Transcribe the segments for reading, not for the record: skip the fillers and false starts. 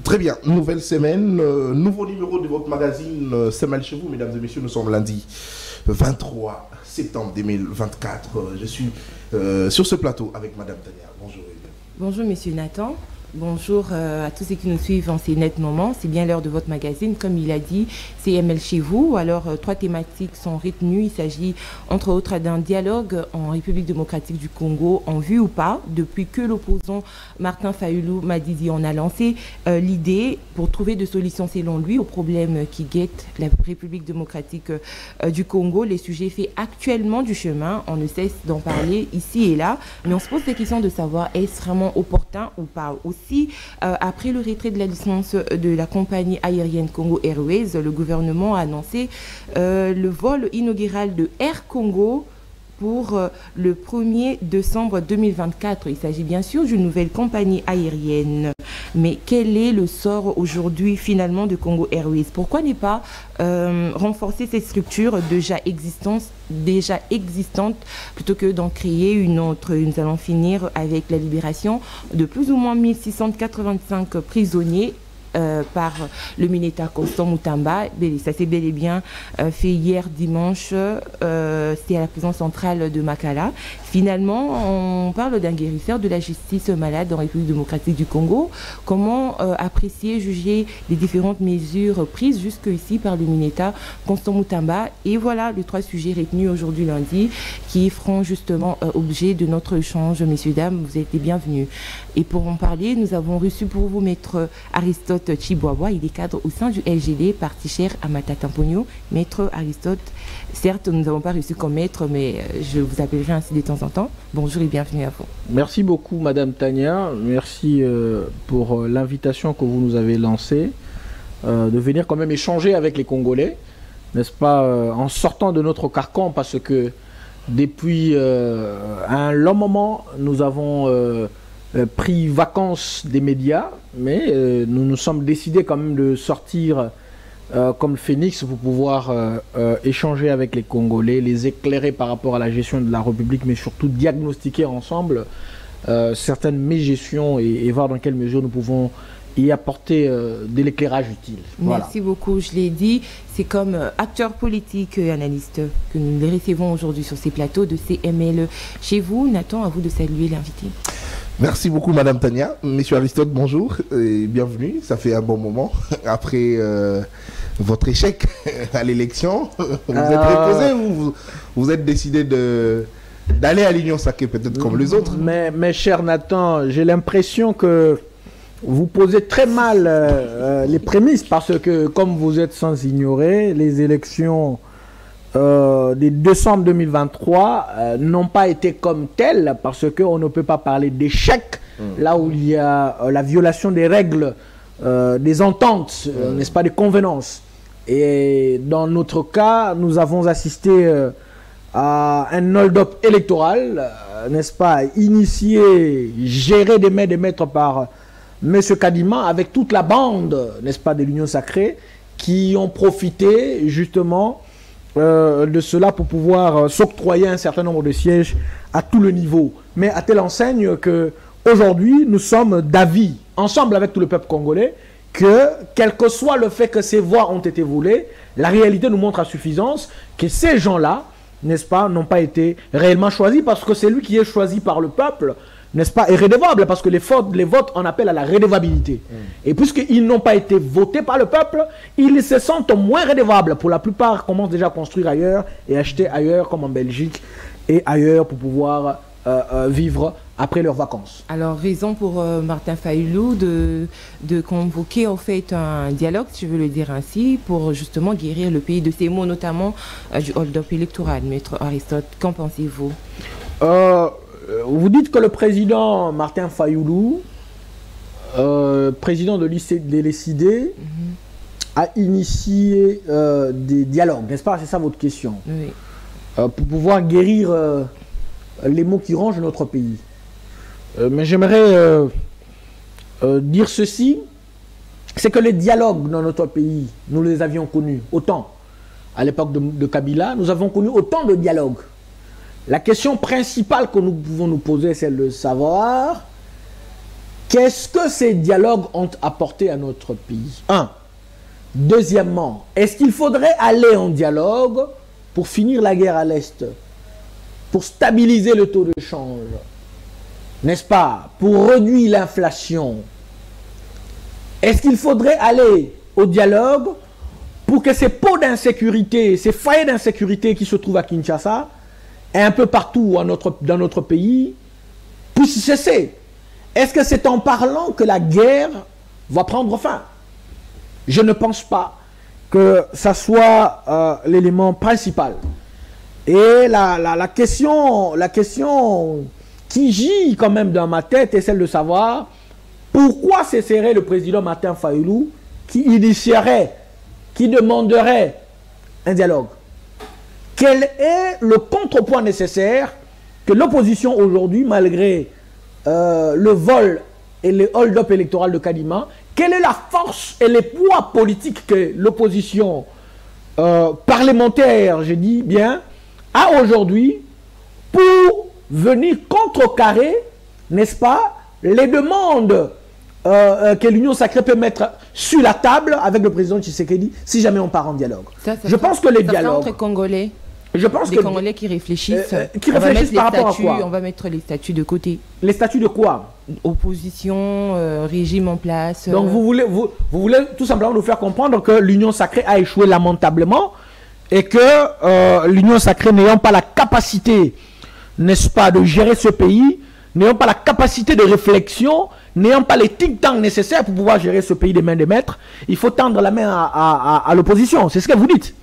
Très bien, nouvelle semaine, nouveau numéro de votre magazine C'est mal chez vous, mesdames et messieurs. Nous sommes lundi 23 septembre 2024. Je suis sur ce plateau avec Madame Tania. Bonjour. Bonjour, Monsieur Nathan. Bonjour à tous ceux qui nous suivent en ces nets moments. C'est bien l'heure de votre magazine. Comme il a dit, c'est ML chez vous. Alors, trois thématiques sont retenues. Il s'agit, entre autres, d'un dialogue en République démocratique du Congo, en vue ou pas, depuis que l'opposant Martin Fayulu Madidi en a lancé l'idée pour trouver des solutions, selon lui, aux problèmes qui guettent la République démocratique du Congo. Les sujets faits actuellement du chemin. On ne cesse d'en parler ici et là. Mais on se pose des questions de savoir est-ce vraiment opportun ou pas. Aussi, après le retrait de la licence de la compagnie aérienne Congo Airways, le gouvernement a annoncé le vol inaugural de Air Congo pour le 1er décembre 2024. Il s'agit bien sûr d'une nouvelle compagnie aérienne. Mais quel est le sort aujourd'hui finalement de Congo Airways? Pourquoi ne pas renforcer cette structure déjà existante plutôt que d'en créer une autre? Nous allons finir avec la libération de plus ou moins 1685 prisonniers par le Mineta Constant Moutamba. Ça s'est bel et bien fait hier dimanche. C'était à la prison centrale de Makala. Finalement, on parle d'un guérisseur de la justice malade en République démocratique du Congo. Comment apprécier, juger les différentes mesures prises jusqu'ici par le Mineta Constant Moutamba? Et voilà les trois sujets retenus aujourd'hui lundi qui feront justement objet de notre échange. Messieurs, dames, vous êtes les bienvenus. Et pour en parler, nous avons reçu pour vous Maître Aristote Chiboaboa. Il est cadre au sein du LGD, parti cher à Matata-Pogno. Maître Aristote, certes, nous n'avons pas reçu comme maître, mais je vous appellerai ainsi de temps en temps. Bonjour et bienvenue à vous. Merci beaucoup, Madame Tania. Merci pour l'invitation que vous nous avez lancée, de venir quand même échanger avec les Congolais, n'est-ce pas, en sortant de notre carcan, parce que depuis un long moment, nous avons pris vacances des médias, mais nous nous sommes décidés quand même de sortir comme le Phénix pour pouvoir échanger avec les Congolais, les éclairer par rapport à la gestion de la République, mais surtout diagnostiquer ensemble certaines mégestions et voir dans quelle mesure nous pouvons y apporter de l'éclairage utile. Voilà. Merci beaucoup, je l'ai dit, c'est comme acteurs politiques et analystes que nous les recevons aujourd'hui sur ces plateaux de CML. Chez vous, Nathan, à vous de saluer l'invité. Merci beaucoup, Madame Tania. Monsieur Aristote, bonjour et bienvenue. Ça fait un bon moment après votre échec à l'élection. Vous êtes reposé ou vous êtes décidé d'aller à l'Union Sacrée, peut-être comme les autres? Mais cher Nathan, j'ai l'impression que vous posez très mal les prémices, parce que, comme vous êtes sans ignorer, les élections de décembre 2023 n'ont pas été comme telles, parce qu'on ne peut pas parler d'échec là où il y a la violation des règles, des ententes, n'est-ce pas, des convenances. Et dans notre cas, nous avons assisté à un hold-up électoral, n'est-ce pas, initié, géré des mains des maîtres par M. Kadima, avec toute la bande, n'est-ce pas, de l'Union Sacrée, qui ont profité justement de cela pour pouvoir s'octroyer un certain nombre de sièges à tout le niveau. Mais à telle enseigne que aujourd'hui nous sommes d'avis, ensemble avec tout le peuple congolais, que quel que soit le fait que ces voix ont été volées, la réalité nous montre à suffisance que ces gens-là, n'est-ce pas, n'ont pas été réellement choisis, parce que c'est lui qui est choisi par le peuple, n'est-ce pas, est rédévable, parce que les votes en appellent à la rédévabilité. Et puisqu'ils n'ont pas été votés par le peuple, ils se sentent moins rédévables. Pour la plupart, commencent déjà à construire ailleurs et acheter ailleurs, comme en Belgique et ailleurs, pour pouvoir vivre après leurs vacances. Alors, raison pour Martin Fayulu de convoquer en fait un dialogue, si je veux le dire ainsi, pour justement guérir le pays de ces maux, notamment du hold-up électoral. Maître Aristote, qu'en pensez-vous? Vous dites que le président Martin Fayulu, président de l'ECD, a initié des dialogues, n'est-ce pas? C'est ça votre question? Oui. Pour pouvoir guérir les maux qui rongent notre pays. Mais j'aimerais dire ceci, c'est que les dialogues dans notre pays, nous les avions connus autant. À l'époque de Kabila, nous avons connu autant de dialogues. La question principale que nous pouvons nous poser, c'est de savoir qu'est-ce que ces dialogues ont apporté à notre pays? Un. Deuxièmement, est-ce qu'il faudrait aller en dialogue pour finir la guerre à l'Est, pour stabiliser le taux de change, n'est-ce pas, pour réduire l'inflation? Est-ce qu'il faudrait aller au dialogue pour que ces pots d'insécurité, ces foyers d'insécurité qui se trouvent à Kinshasa et un peu partout dans notre pays puissent cesser? Est-ce que c'est en parlant que la guerre va prendre fin? Je ne pense pas que ça soit l'élément principal. Et la question qui gît quand même dans ma tête est celle de savoir pourquoi ce serait le président Martin Fayulu qui initierait, qui demanderait un dialogue. Quel est le contrepoint nécessaire que l'opposition aujourd'hui, malgré le vol et le hold-up électoral de Kadima, quelle est la force et les poids politiques que l'opposition parlementaire, je dis bien, a aujourd'hui pour venir contrecarrer, n'est-ce pas, les demandes que l'Union sacrée peut mettre sur la table avec le président Tshisekedi si jamais on part en dialogue. Je pense que les dialogues... entre Congolais. Je pense des Congolais qui réfléchissent. Par rapport à quoi? On va mettre les statuts de côté. Les statuts de quoi? Opposition, régime en place. Donc vous voulez tout simplement nous faire comprendre que l'Union sacrée a échoué lamentablement et que l'Union sacrée n'ayant pas la capacité, n'est-ce pas, de gérer ce pays, n'ayant pas la capacité de réflexion, n'ayant pas les think tanks nécessaires pour pouvoir gérer ce pays des mains des maîtres, il faut tendre la main à l'opposition. C'est ce que vous dites.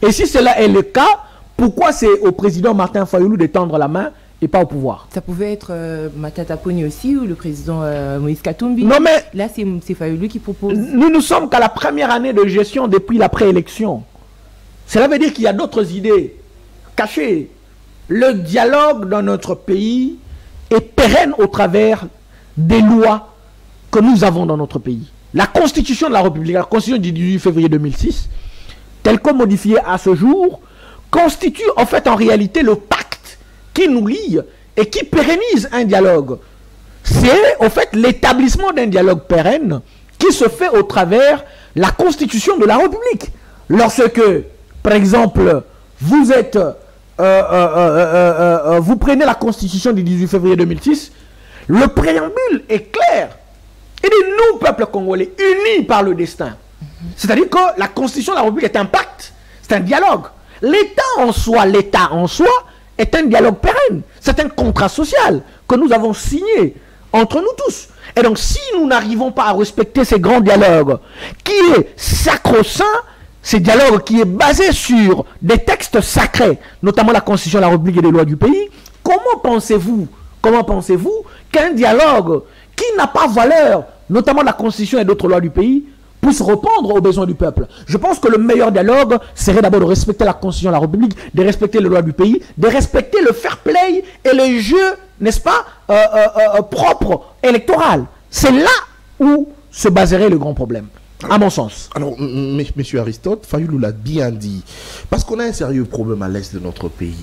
Et si cela est le cas, pourquoi c'est au président Martin Fayulu de tendre la main et pas au pouvoir? Ça pouvait être Matata Poni aussi ou le président Moïse Katumbi. Non mais là c'est Fayulu qui propose. Nous ne sommes qu'à la première année de gestion depuis la préélection. Cela veut dire qu'il y a d'autres idées cachées. Le dialogue dans notre pays est pérenne au travers des lois que nous avons dans notre pays. La Constitution de la République, la Constitution du 18 février 2006, telle que modifiée à ce jour, constitue en fait en réalité le pacte qui nous lie et qui pérennise un dialogue. C'est en fait l'établissement d'un dialogue pérenne qui se fait au travers la Constitution de la République. Lorsque, par exemple, vous êtes, vous prenez la Constitution du 18 février 2006, le préambule est clair. Il dit nous, peuple congolais, unis par le destin. C'est-à-dire que la Constitution de la République est un pacte, c'est un dialogue. L'État en soi est un dialogue pérenne. C'est un contrat social que nous avons signé entre nous tous. Et donc, si nous n'arrivons pas à respecter ces grands dialogues, qui est sacro-saint, ces dialogues qui est basé sur des textes sacrés, notamment la Constitution de la République et les lois du pays, comment pensez-vous qu'un dialogue qui n'a pas valeur, notamment la Constitution et d'autres lois du pays, puisse répondre aux besoins du peuple? Je pense que le meilleur dialogue serait d'abord de respecter la Constitution de la République, de respecter les lois du pays, de respecter le fair play et le jeu, n'est-ce pas, propre électoral. C'est là où se baserait le grand problème, à mon sens. Alors, monsieur Aristote, Fayulu l'a bien dit, parce qu'on a un sérieux problème à l'est de notre pays.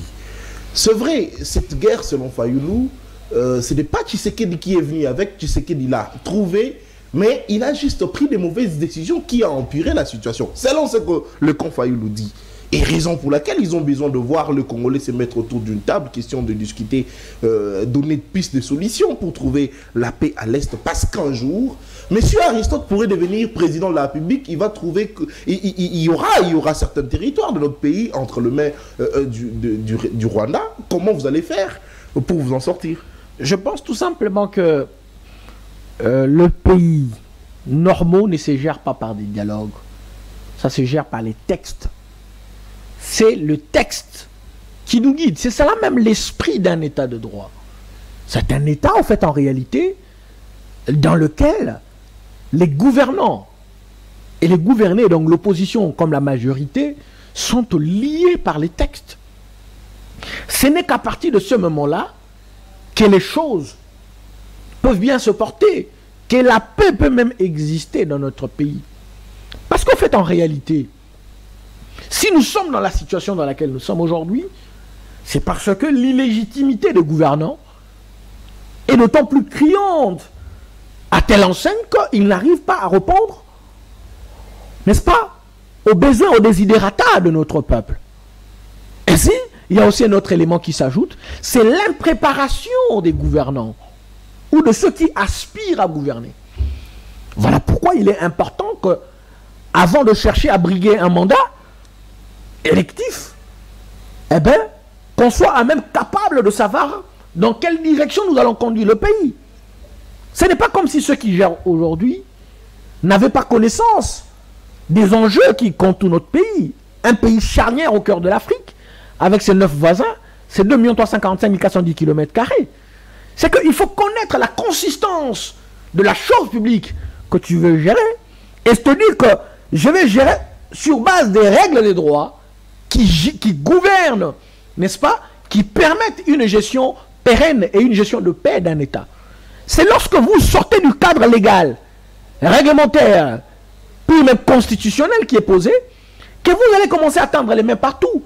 C'est vrai, cette guerre, selon Fayulu, ce n'est pas Tshisekedi qui est venu avec, Tshisekedi l'a trouvé, mais il a juste pris des mauvaises décisions qui ont empiré la situation. Selon ce que le camp Fayulu dit. Et raison pour laquelle ils ont besoin de voir le Congolais se mettre autour d'une table, question de discuter, donner des pistes de solutions pour trouver la paix à l'Est. Parce qu'un jour, M. Aristote pourrait devenir président de la République, il va trouver qu'il y aura certains territoires de notre pays entre les mains du Rwanda. Comment vous allez faire pour vous en sortir? Je pense tout simplement que le pays normaux ne se gère pas par des dialogues. Ça se gère par les textes. C'est le texte qui nous guide. C'est ça même l'esprit d'un état de droit. C'est un état, en fait, en réalité, dans lequel les gouvernants et les gouvernés, donc l'opposition comme la majorité, sont liés par les textes. Ce n'est qu'à partir de ce moment-là que les choses peuvent bien se porter, que la paix peut même exister dans notre pays. Parce qu'en fait, en réalité, si nous sommes dans la situation dans laquelle nous sommes aujourd'hui, c'est parce que l'illégitimité des gouvernants est d'autant plus criante à telle enseigne qu'il n'arrive pas à répondre, n'est-ce pas, aux besoins, aux desiderata de notre peuple. Et si, il y a aussi un autre élément qui s'ajoute, c'est l'impréparation des gouvernants ou de ceux qui aspirent à gouverner. Voilà pourquoi il est important que, avant de chercher à briguer un mandat électif, eh bien, qu'on soit à même capable de savoir dans quelle direction nous allons conduire le pays. Ce n'est pas comme si ceux qui gèrent aujourd'hui n'avaient pas connaissance des enjeux qui contournent notre pays. Un pays charnière au cœur de l'Afrique, avec ses 9 voisins, ses 2 345 410 km². C'est qu'il faut connaître la consistance de la chose publique que tu veux gérer et te dire que je vais gérer sur base des règles des droits qui gouvernent, n'est-ce pas, qui permettent une gestion pérenne et une gestion de paix d'un État. C'est lorsque vous sortez du cadre légal, réglementaire, puis même constitutionnel qui est posé, que vous allez commencer à tendre les mains partout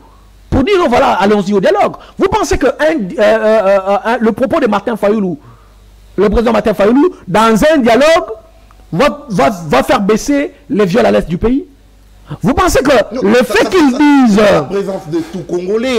pour dire, oh, voilà, allons-y au dialogue. Vous pensez que le propos de Martin Fayoulou, le président Martin Fayoulou, dans un dialogue, va faire baisser les viols à l'est du pays? Vous pensez que le fait qu'ils disent... La présence de tout Congolais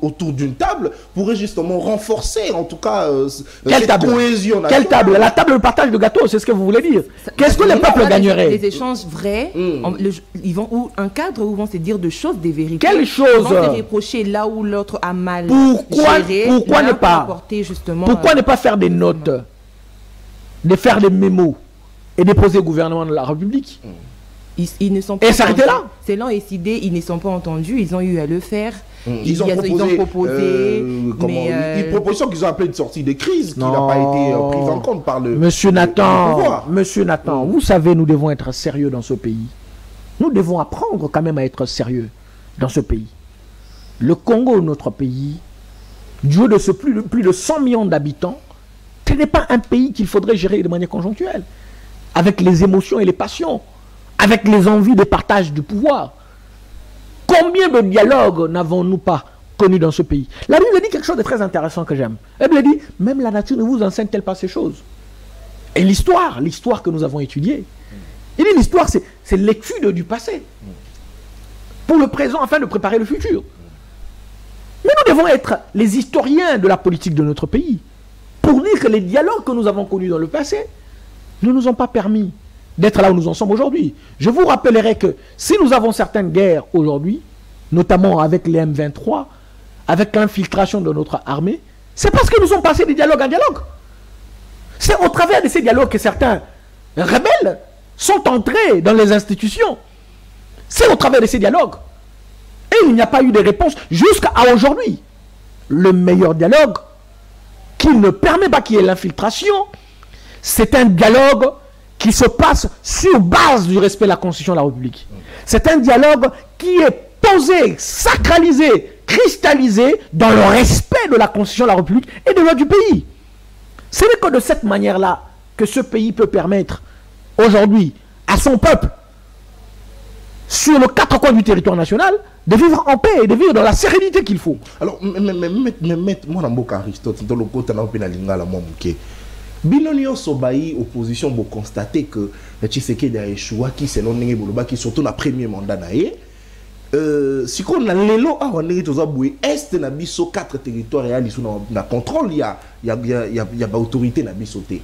autour d'une table pourrait justement renforcer, en tout cas, cette cohésion nationale. Quelle table? La table de partage de gâteau, c'est ce que vous voulez dire. Qu'est-ce que les peuples gagneraient? Les échanges vrais, ils vont, ou un cadre où vont se dire de choses, des vérités. Quelles choses? Ils vont se reprocher là où l'autre a mal géré. Pourquoi ne pas faire des notes, de faire des mémos et déposer au gouvernement de la République? Ils ne sont pas et s'arrêter là. C'est lent et idée, ils ne sont pas entendus, ils ont eu à le faire. Ils ont proposé une proposition qu'ils ont appelée une sortie de crise qui n'a pas été prise en compte par le Monsieur Nathan, pouvoir. Monsieur Nathan, vous savez, nous devons être sérieux dans ce pays. Nous devons apprendre quand même à être sérieux dans ce pays. Le Congo, notre pays, du haut de ce plus de 100 millions d'habitants, ce n'est pas un pays qu'il faudrait gérer de manière conjoncturelle, avec les émotions et les passions, avec les envies de partage du pouvoir. Combien de dialogues n'avons-nous pas connus dans ce pays? La Bible dit quelque chose de très intéressant que j'aime. La Bible dit, même la nature ne vous enseigne-t-elle pas ces choses? Et l'histoire que nous avons étudiée, il dit l'histoire, c'est l'étude du passé pour le présent afin de préparer le futur. Mais nous devons être les historiens de la politique de notre pays pour dire que les dialogues que nous avons connus dans le passé ne nous ont pas permis d'être là où nous en sommes aujourd'hui. Je vous rappellerai que si nous avons certaines guerres aujourd'hui, notamment avec les M23, avec l'infiltration de notre armée, c'est parce que nous sommes passés de dialogue en dialogue. C'est au travers de ces dialogues que certains rebelles sont entrés dans les institutions. C'est au travers de ces dialogues. Et il n'y a pas eu de réponse jusqu'à aujourd'hui. Le meilleur dialogue qui ne permet pas qu'il y ait l'infiltration, c'est un dialogue qui se passe sur base du respect de la Constitution de la République. C'est un dialogue qui est posé, sacralisé, cristallisé dans le respect de la Constitution de la République et de loi du pays. Ce n'est que de cette manière-là que ce pays peut permettre aujourd'hui à son peuple, sur les 4 coins du territoire national, de vivre en paix et de vivre dans la sérénité qu'il faut. Alors, moi, Aristote, dans le côté Binonio Sobaï, opposition, vous constatez que Tshisekedi a échoué, qui c'est non qui surtout dans le premier mandat. Si on a l'élo, on a est na biso 4 territoires réels, ils sont dans contrôle, il y a autorité na bisoté.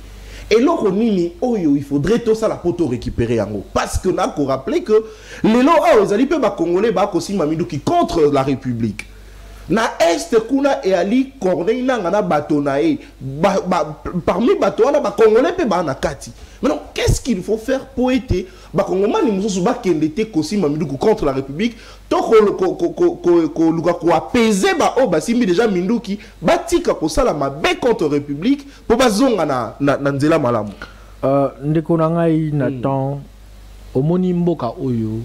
Et là, il faudrait tout ça la poto récupérer en haut. Parce que nous avons rappelé que les lois, ils allaient pas congolais, qui contre la République. Na est kuna et ali corneille na batonae parmi batona ba congolais pe ba na kati. Maintenant qu'est-ce qu'il faut faire pour être ba congolais ni muso ba kendete kosi mamidu contre la République to ko luka ko apaiser ba o ba simbi déjà minduki batika ko sala mabe contre République pour bazonga na nzela malamu. Ndeko na ngai Nathan omoni mboka oyo.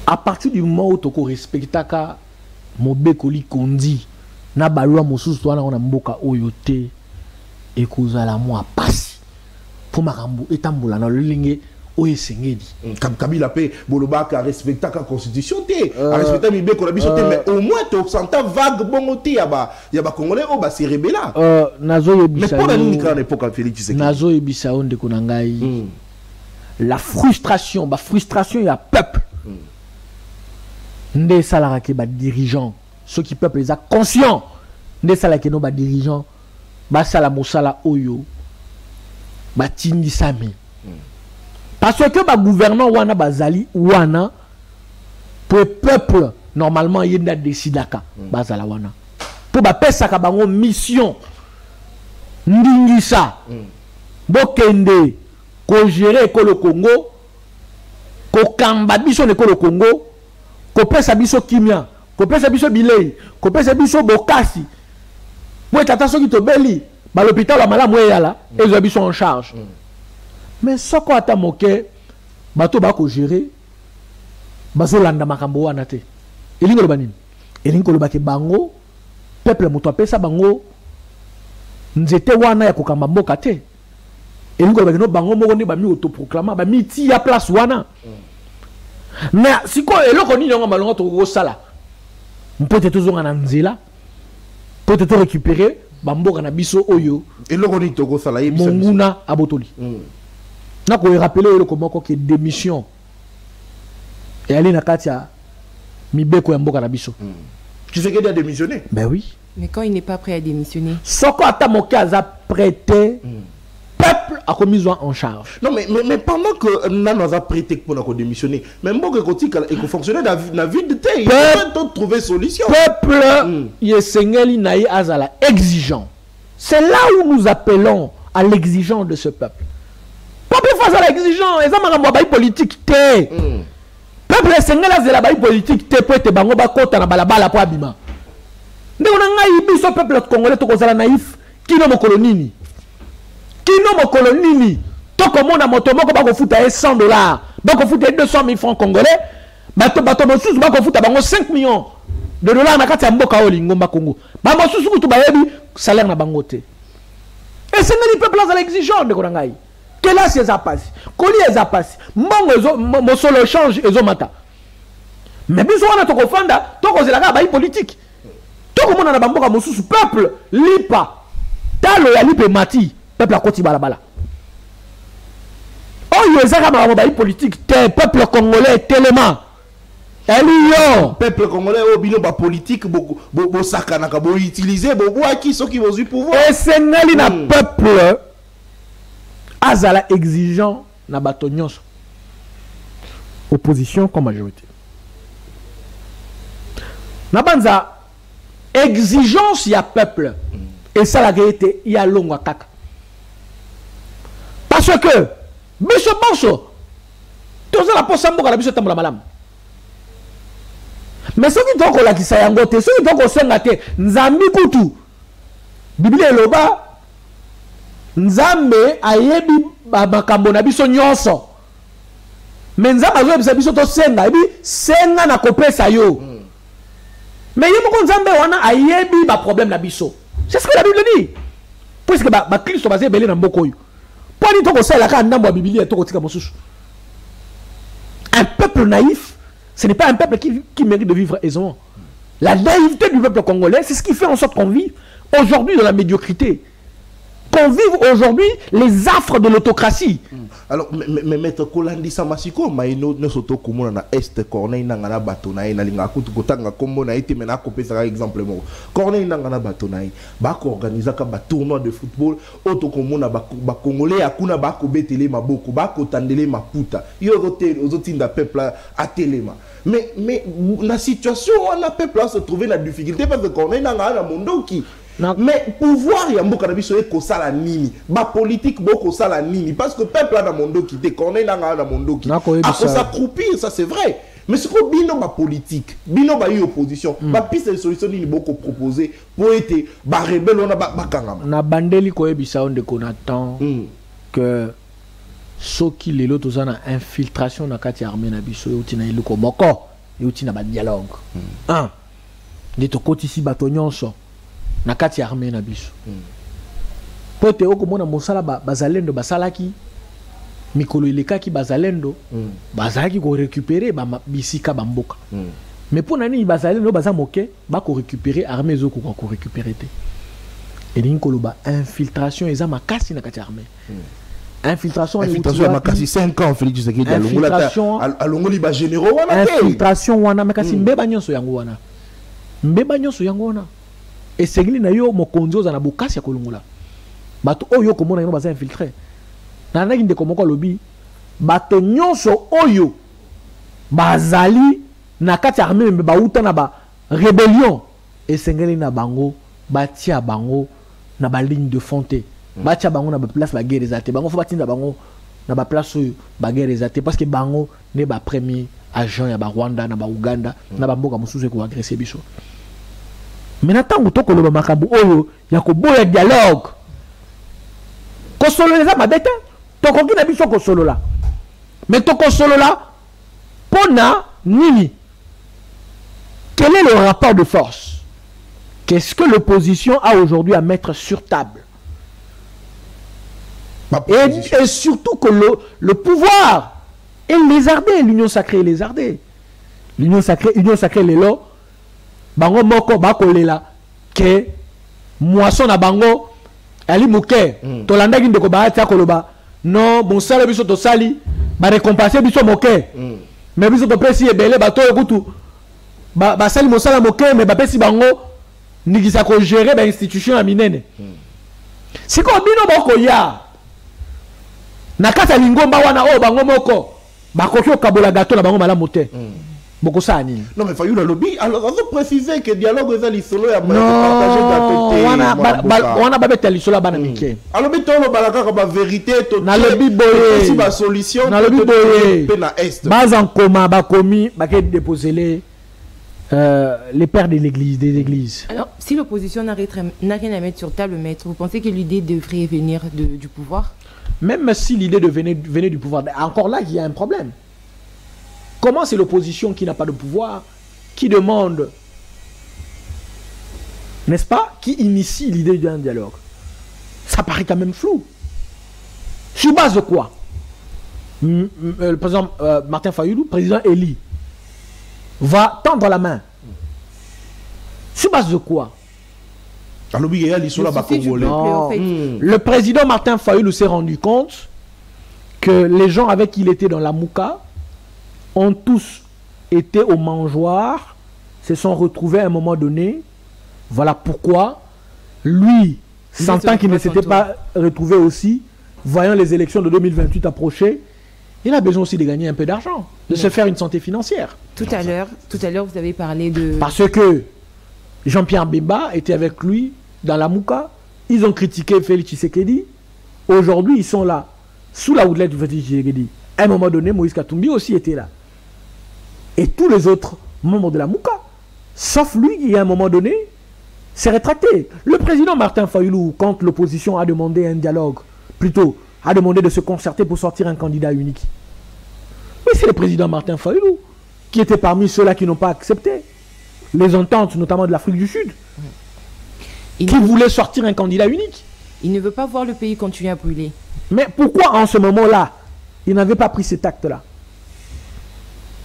À partir du moment où tu respectes Mobekoli Kondi, na balwa mosusu wana ona mboka oyote ekozala moi pasi pour makambo etambola na lolenge oye sengeli Kabila pe boloba ka respecta ka constitution te respecta mi be ko biso te mais au moins to senta vague bongo te ya ba congolais o ba se rebella nazo yebisa mais pour la nini kana époque Félix Tshisekedi nazo yebisa onde ko ngai la frustration ya peuple nde salaka ke ba dirigeant ceux qui peuple les a conscients nde salaka ke no ba dirigeant ba sala mosala oyo ba tindi sami parce que ba gouvernant wana bazali wana pour peuple normalement yenda décidaka bazala wana pour ba pesaka bango mission ndingisa bokende ko gérer ko le Congo ko kamba biso ne ko le Congo ko pesa biso kimia ko pesa biso bilei ko pesa biso bokasi moi tata soki to beli ba l'hôpital la malamu yala ezo biso en charge mais soko ata moke bato ba ko gérer bazo landa makambo wana te elingo lo banini elingo lo bake bango peuple moto apesa bango nzete wana ya kokamba mboka te elingo lo bake no bango moko ne ba mi autoproclama ba mi ti ya place wana mais siko eloko nini ngo malongo to ko sala mpote tozonga na nzela peut te récupérer bamboka na biso oyo eloko nini to ko sala yebisa monguna abotoli na ko rappeler eloko moko ke démission et aller na katia mibeko ya mboka na biso tu sais qu'il a démissionné ben oui mais quand il n'est pas prêt à démissionner soko ata moka za prêté peuple a commis en charge. Non, mais pendant que nous avons prêté pour démissionner, même bon que il faut fonctionner dans la vie de terre, il faut trouver solution. Peuple, Yesengeli Naï Azala, exigeant. C'est là où nous appelons à l'exigence de ce peuple. Peuple face à l'exigence, ils ont un politique. Peuple Yesengeli Azala politique, te peut être bango bakota na balabala pour abima. Nous avons un peuple congolais, tout naïf, qui n'a pas colonie. Kino mokolo nini toko mona moto moko bako futa 100 $, bako futa 200 000 francs congolais, bato mosusu bako futa bango 5 millions de dollars na kati ya mboka o lingomba Congo, bango mosusu kutu bayebi salaire na bango te. Et c'est les peuples à l'exigence de Korangai. Quel est ces apassi? Koli les apassi. Mon solo change et mata. Mais biso wana toko fanda, toko zelaka ba politique. Toko mona na bamboka mosusu peuple lipa. Talo ya lipe mati. Peuple à côté balabala. Oh, il y a un politique. Peuple congolais tellement. Elion. Peuple congolais au bino ba politique beaucoup sakana ka bo utiliser beaucoup à qui ceux qui vont du pouvoir. Et c'est na peuple azala exigeant na batonyos. Opposition comme majorité. Na banza exigence ya peuple et ça la vérité il y a longa kaka. Parce que, biso bonso, tous la posa mboka la biso tambola malam. Mais ceux qui toko la kisayangote, ceux qui toko sengate, nzambi kutu, Biblia eloba, nzambe ayebi makambo na biso nyonso. Mais nzambe azo biso to senga, ebi senga na kopesa yo. Mais yemoko nzambe wana ayebi ba problème na biso. C'est ce que la Bible dit. Puisque ba Christ basé belé na mboko yo. Un peuple naïf, ce n'est pas un peuple qui mérite de vivre aisément. La naïveté du peuple congolais, c'est ce qui fait en sorte qu'on vit aujourd'hui dans la médiocrité. Qu'on vive aujourd'hui les affres de l'autocratie. Alors, mais maître Kolandi Samasiko, maïno ne soto kumuna na est corneille nangana batonaï na linga kutu kotanga kombo na été mena kopé ça exemple mo. Corneille nangana batonaï, ba ko organiser ka ba tournoi de football, auto komuna ba congolais akuna ba ko betele maboko, ba ko tandele maputa. Yo roté aux autres da peuple à téléma. Mais la situation on a peuple se trouver la difficulté parce que corneille nangana mondo qui mais pouvoir ya mboka na biso eko sala nini ba politique boko sala nini parce que peuple na mondo qui te connaît na mondo qui a s'accroupir ça c'est vrai mais ce que bino ba politique bino ba opposition ba piste de solution nini boko proposer pour être ba rebelle on ba kangama na bandeli ko ebisa on de konatant que ceux qui les lots aux na infiltration na kati armée na biso yo tina iluko moko yo tina ba dialogue de to koti si batonyonso na kati armée na biso pote oko mona mosala bazalendo basalaki mikolo ileka ki bazalendo bazalaki ko récupérer bisika bamboka mais pour nani bazalendo baza moke ba ko récupérer armée ezoko ko récupérer te et ni koloba infiltration eza makasi na kati armée infiltration ya makasi 5 ans Félix Tshisekedi alongoli ba généraux wana infiltration wana makasi mbeba nyonso yango wana et segli na yo mokonzi oza na bokasi ya kolongola bato oyo komona yo baza infiltré na naki ndeko moko lobi bato nyonso oyo bazali na kati armée mbe bauta na ba rébellion esengeli na bango batia bango na ba ligne de fonte batia bango na ba place ba guerre ezate bango faut batinda bango na ba place oyo ba guerre ezate parce que bango ne ba premier agent ya ba Rwanda na ba Uganda na ba mboka mosusu ko agresser biso mais tango to koloba makambo oyo ya ko boya dialogue ko solo les mabeta to ko kina biso ko solo la mais to ko solo la pona nini. Quel est le rapport de force? Qu'est-ce que l'opposition a aujourd'hui à mettre sur table? Et surtout que le pouvoir est lézardé, l'union sacrée est lézardée. L'union sacrée les lots, bango moko bakolela ke moisson na bango ali muke tolanda ki ndeko ba tia koloba non bon sala biso to sali ba récompenser biso moke mais biso to pesi ebele bato ekutu ba sali mosala moke mais ba pesi bango nigisa ko gérer ba institution ya minene siko bino boko ya na kata lingomba wana o bango moko bakoki okabola gato na bango malamu te beaucoup ça ni non mais Fayulu lobby alors on doit préciser que dialogue est ali solo ya partager d'affecter on a pas bête solo bana mike alors mais tolo balaka ka ba vérité to na lobby boye si ba solution na lobby boye na est bas en coma ba commis ba ke déposer les pères de l'église. Alors si l'opposition n'a rien à mettre sur table, maître, vous pensez que l'idée devrait venir du pouvoir? Même si l'idée venait du pouvoir, encore là il y a un problème. Comment c'est l'opposition qui n'a pas de pouvoir, qui demande, n'est-ce pas, qui initie l'idée d'un dialogue? Ça paraît quand même flou. Sur base de quoi? Par exemple, Martin Fayulu, président Eli, va tendre la main. Sur base de quoi? Le président Martin Fayulu s'est rendu compte que les gens avec qui il était dans la Mouka ont tous été au mangeoir, se sont retrouvés à un moment donné. Voilà pourquoi lui, sentant qu'il ne s'était pas retrouvé aussi, voyant les élections de 2028 approcher, il a besoin aussi de gagner un peu d'argent, de se faire une santé financière. Tout à l'heure, vous avez parlé de... Parce que Jean-Pierre Bemba était avec lui dans la Mouka. Ils ont critiqué Félix Tshisekedi. Aujourd'hui, ils sont là, sous la houlette de Félix Tshisekedi. À un moment donné, Moïse Katumbi aussi était là. Et tous les autres membres de la Mouka, sauf lui, qui à un moment donné, s'est rétracté. Le président Martin Fayulu, quand l'opposition a demandé un dialogue, plutôt, a demandé de se concerter pour sortir un candidat unique. Mais c'est le président Martin Fayulu qui était parmi ceux-là qui n'ont pas accepté les ententes, notamment de l'Afrique du Sud, qui voulait sortir un candidat unique. Il ne veut pas voir le pays continuer à brûler. Mais pourquoi en ce moment-là, il n'avait pas pris cet acte-là?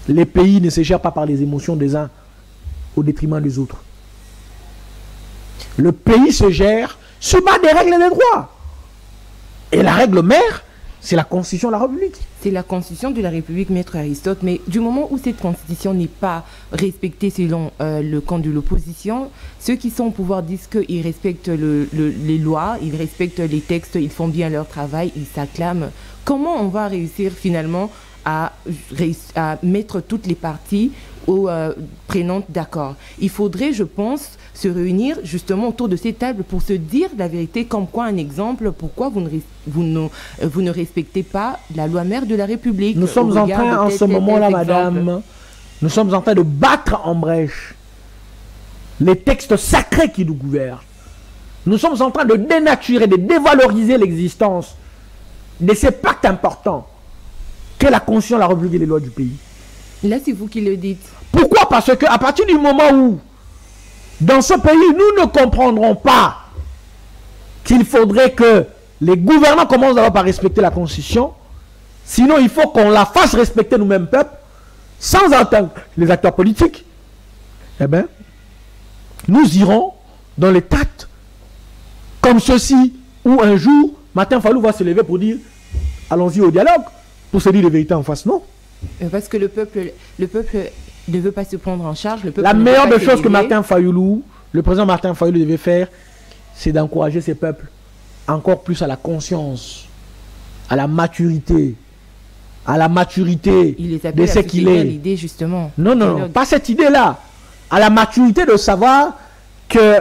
Les pays ne se gèrent pas par les émotions des uns au détriment des autres. Le pays se gère sur base des règles et des droits. Et la règle mère, c'est la Constitution de la République. C'est la Constitution de la République, maître Aristote. Mais du moment où cette Constitution n'est pas respectée selon le camp de l'opposition, ceux qui sont au pouvoir disent qu'ils respectent les lois, ils respectent les textes, ils font bien leur travail, ils s'acclament. Comment on va réussir finalement à mettre toutes les parties prenantes d'accord? Il faudrait, je pense, se réunir justement autour de ces tables pour se dire la vérité, comme quoi un exemple, pourquoi vous ne respectez pas la loi mère de la République. Nous sommes en train, en ce moment-là, madame, nous sommes en train de battre en brèche les textes sacrés qui nous gouvernent. Nous sommes en train de dénaturer, de dévaloriser l'existence de ces pactes importants qu'est la Constitution, la République et les lois du pays. Là, c'est vous qui le dites. Pourquoi? Parce qu'à partir du moment où, dans ce pays, nous ne comprendrons pas qu'il faudrait que les gouvernants commencent d'abord par respecter la Constitution Sinon, il faut qu'on la fasse respecter nous-mêmes, peuple, sans entendre les acteurs politiques. Eh bien, nous irons dans les tactes comme ceci, où un jour, Martin Fayulu va se lever pour dire allons-y au dialogue, pour se dire les vérités en face, non. Parce que le peuple ne veut pas se prendre en charge. La meilleure des choses que Martin Fayulu, le président Martin Fayulu devait faire, c'est d'encourager ces peuples encore plus à la conscience, à la maturité de ce qu'il est. L'idée justement. Non, pas cette idée-là. À la maturité de savoir que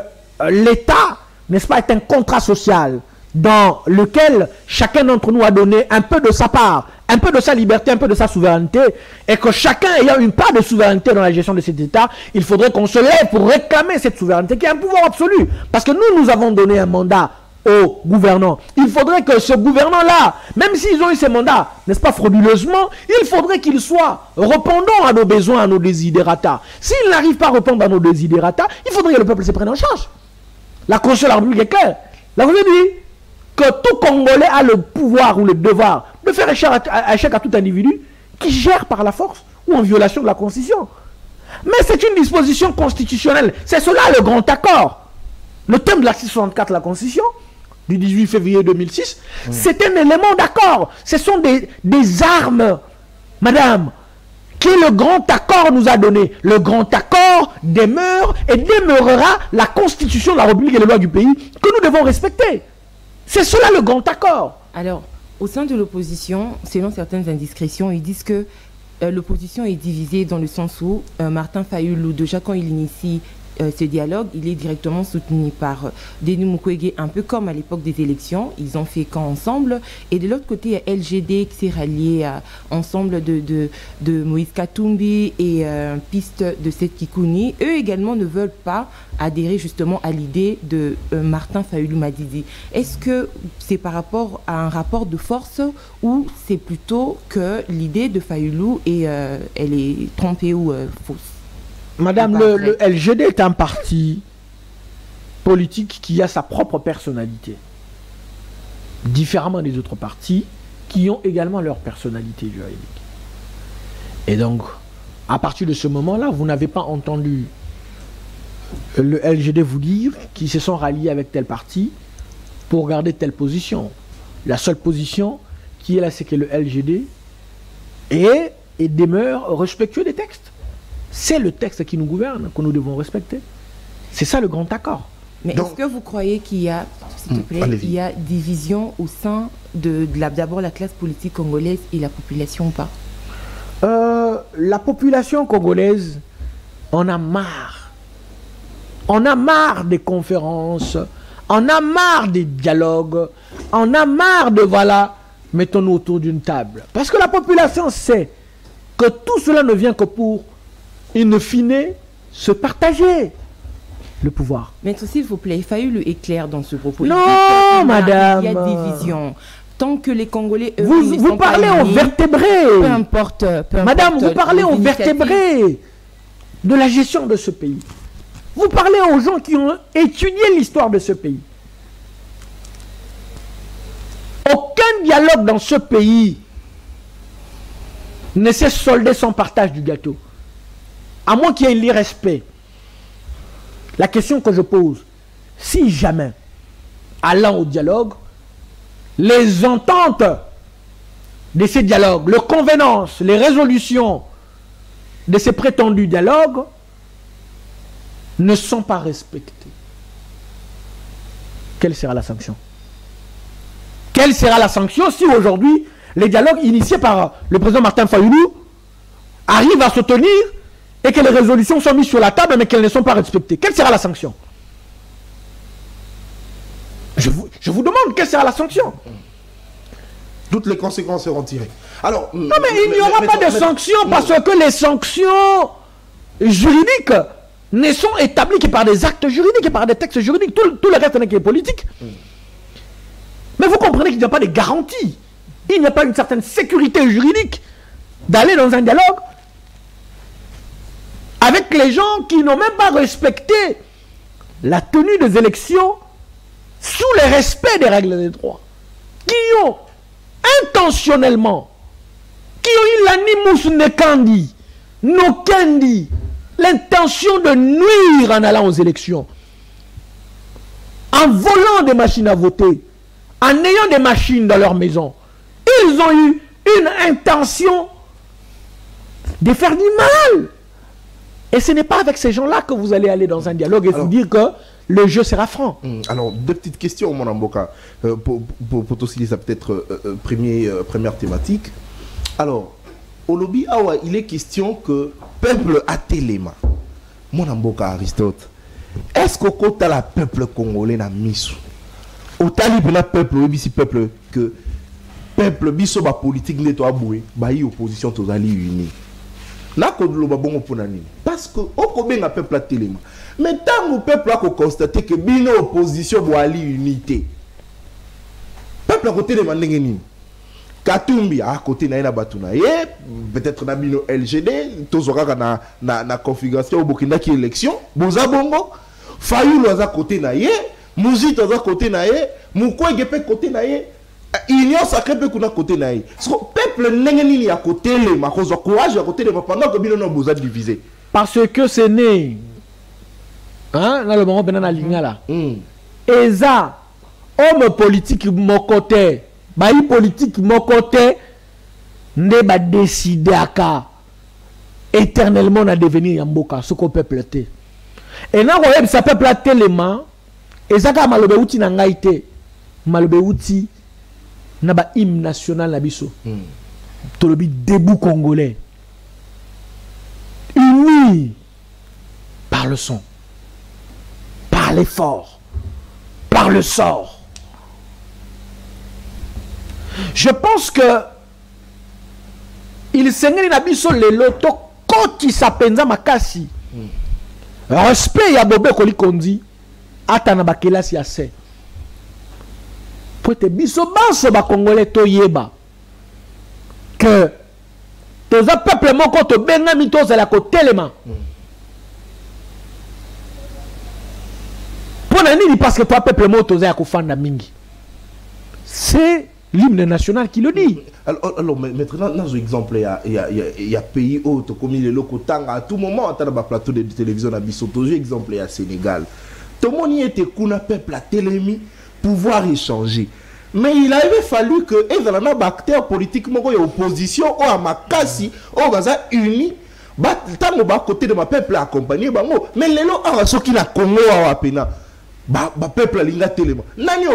l'État, n'est-ce pas, est un contrat social dans lequel chacun d'entre nous a donné un peu de sa part, un peu de sa liberté, un peu de sa souveraineté, et que chacun ayant une part de souveraineté dans la gestion de cet État, il faudrait qu'on se lève pour réclamer cette souveraineté qui est un pouvoir absolu. Parce que nous avons donné un mandat aux gouvernants. Il faudrait que ce gouvernant-là, même s'ils ont eu ces mandats, n'est-ce pas, frauduleusement, il faudrait qu'ils soient répondants à nos besoins, à nos désidérata. S'ils n'arrivent pas à répondre à nos désidérata, il faudrait que le peuple se prenne en charge. La Constitution de la République est claire. La Constitution dit que tout Congolais a le pouvoir ou le devoir de faire échec à tout individu qui gère par la force ou en violation de la Constitution. Mais c'est une disposition constitutionnelle. C'est cela le grand accord. Le thème de l'article 64 de la Constitution du 18 février 2006, c'est un élément d'accord. Ce sont des armes, madame, que le grand accord nous a donné. Le grand accord demeure et demeurera la Constitution de la République et les lois du pays que nous devons respecter. C'est cela le grand accord. Alors, au sein de l'opposition, selon certaines indiscrétions, ils disent que l'opposition est divisée dans le sens où Martin Fayulu, déjà quand il initie ce dialogue, il est directement soutenu par Denis Mukwege, un peu comme à l'époque des élections. Ils ont fait camp ensemble. Et de l'autre côté, il y a LGD qui s'est rallié ensemble de Moïse Katumbi et Piste de Seth Kikouni. Eux également ne veulent pas adhérer justement à l'idée de Martin Fayulu Madidi. Est-ce que c'est par rapport à un rapport de force ou c'est plutôt que l'idée de Fayulu elle est trompée ou fausse? Madame, le LGD est un parti politique qui a sa propre personnalité. Différemment des autres partis qui ont également leur personnalité juridique. Et donc, à partir de ce moment-là, vous n'avez pas entendu le LGD vous dire qu'ils se sont ralliés avec tel parti pour garder telle position. La seule position qui est là, c'est que le LGD est et demeure respectueux des textes. C'est le texte qui nous gouverne, que nous devons respecter. C'est ça le grand accord. Mais est-ce que vous croyez qu'il y a, s'il te plaît, il y a division au sein de d'abord la classe politique congolaise et la population ou pas? La population congolaise en a marre. On a marre des conférences, on a marre des dialogues, on a marre de voilà, mettons-nous autour d'une table. Parce que la population sait que tout cela ne vient que pour in fine se partager le pouvoir. Maître, s'il vous plaît, Fayulu est clair dans ce propos. Non, madame. Il y a division. Tant que les Congolais, eux, vous parlez aux vertébrés. Peu importe. Madame, vous parlez aux vertébrés de la gestion de ce pays. Vous parlez aux gens qui ont étudié l'histoire de ce pays. Aucun dialogue dans ce pays ne s'est soldé sans partage du gâteau. À moins qu'il y ait l'irrespect. La question que je pose, si jamais, allant au dialogue, les ententes de ces dialogues, les convenances, les résolutions de ces prétendus dialogues ne sont pas respectées, quelle sera la sanction? Quelle sera la sanction si aujourd'hui les dialogues initiés par le président Martin Fayulu arrivent à se tenir et que les résolutions sont mises sur la table mais qu'elles ne sont pas respectées? Quelle sera la sanction? Je vous demande, quelle sera la sanction? Toutes les conséquences seront tirées. Alors, non, mais il n'y aura pas de sanctions parce que les sanctions juridiques ne sont établies que par des actes juridiques et par des textes juridiques. Tout le reste n'est que politique. Mais vous comprenez qu'il n'y a pas de garantie. Il n'y a pas une certaine sécurité juridique d'aller dans un dialogue avec les gens qui n'ont même pas respecté la tenue des élections sous le respect des règles des droits, qui ont intentionnellement qui ont eu l'animus nekandi, nokendi, l'intention de nuire en allant aux élections, en volant des machines à voter, en ayant des machines dans leur maison. Ils ont eu une intention de faire du mal. Et ce n'est pas avec ces gens-là que vous allez aller dans un dialogue et vous dire que le jeu sera franc. Alors, deux petites questions, mon Amboka, pour t'osciller ça peut-être première thématique. Alors, au lobby, il est question que peuple a téléma. Mon Amboka Aristote, est-ce qu'au côté la peuple congolais n'a mis au talib na peuple, peuple que peuple biso ba politique ne to aboué, ba yi opposition to zali uni. Na ko lo ba bongo pona nini? Parce que o ko benga peuple a téléma. Mais tant le peuple a constaté que bino opposition bo ali unité. Peuple a côté de mandenge nini? Katumbi à côté na batuna ye, peut-être na bino LGD, tozoraka na configuration au Burkina qui élection, boza bongo, Fayulu à côté na ye, Mouzit à côté na ye, Mukwege pe côté na ye, Union sacré pe kuna côté na ye. Peuple nengeni à côté le makozo courage à côté de pendant que bino no boza divisé. Parce que c'est né hein, dans le moment benana lingala. Eza homme politique mon côté. Bayi politique mon côté ne ba décider à ka éternellement à devenir yamboka ce qu'on peuple était. Et là on ça peuple tellement et ça ka malobe outi na ngaite malobe outi na ba hymne national na biso. Tolobi debout congolais unis par le son, par l'effort, par le sort. Je pense que il s'engage na biso le loto koti sapenza makasi. Respect ya bobe kolikondi atana bakela si ase. Pote biso banso ba congolais to yeba que toza peuple moko to benga mito za la kotelema. Pona nini parce que toi peuple moko toza ya kofanda mingi. C'est l'hymne national qui le dit. Alors maintenant, dans un exemple, il y a pays autres comme les locaux tanga à tout moment à un plateau de télévision à Bissoto. Exemple, il y a Sénégal. Tout le monde y était qu'on a peuple à télémi pouvoir échanger. Mais il avait fallu que les acteurs politiques, les opposition, ou à Makassi, ou à unis, tant au côté de ma peuple accompagné, mais les lots à ceux qui la Congo à Pena. Ba peuple alinga telema nani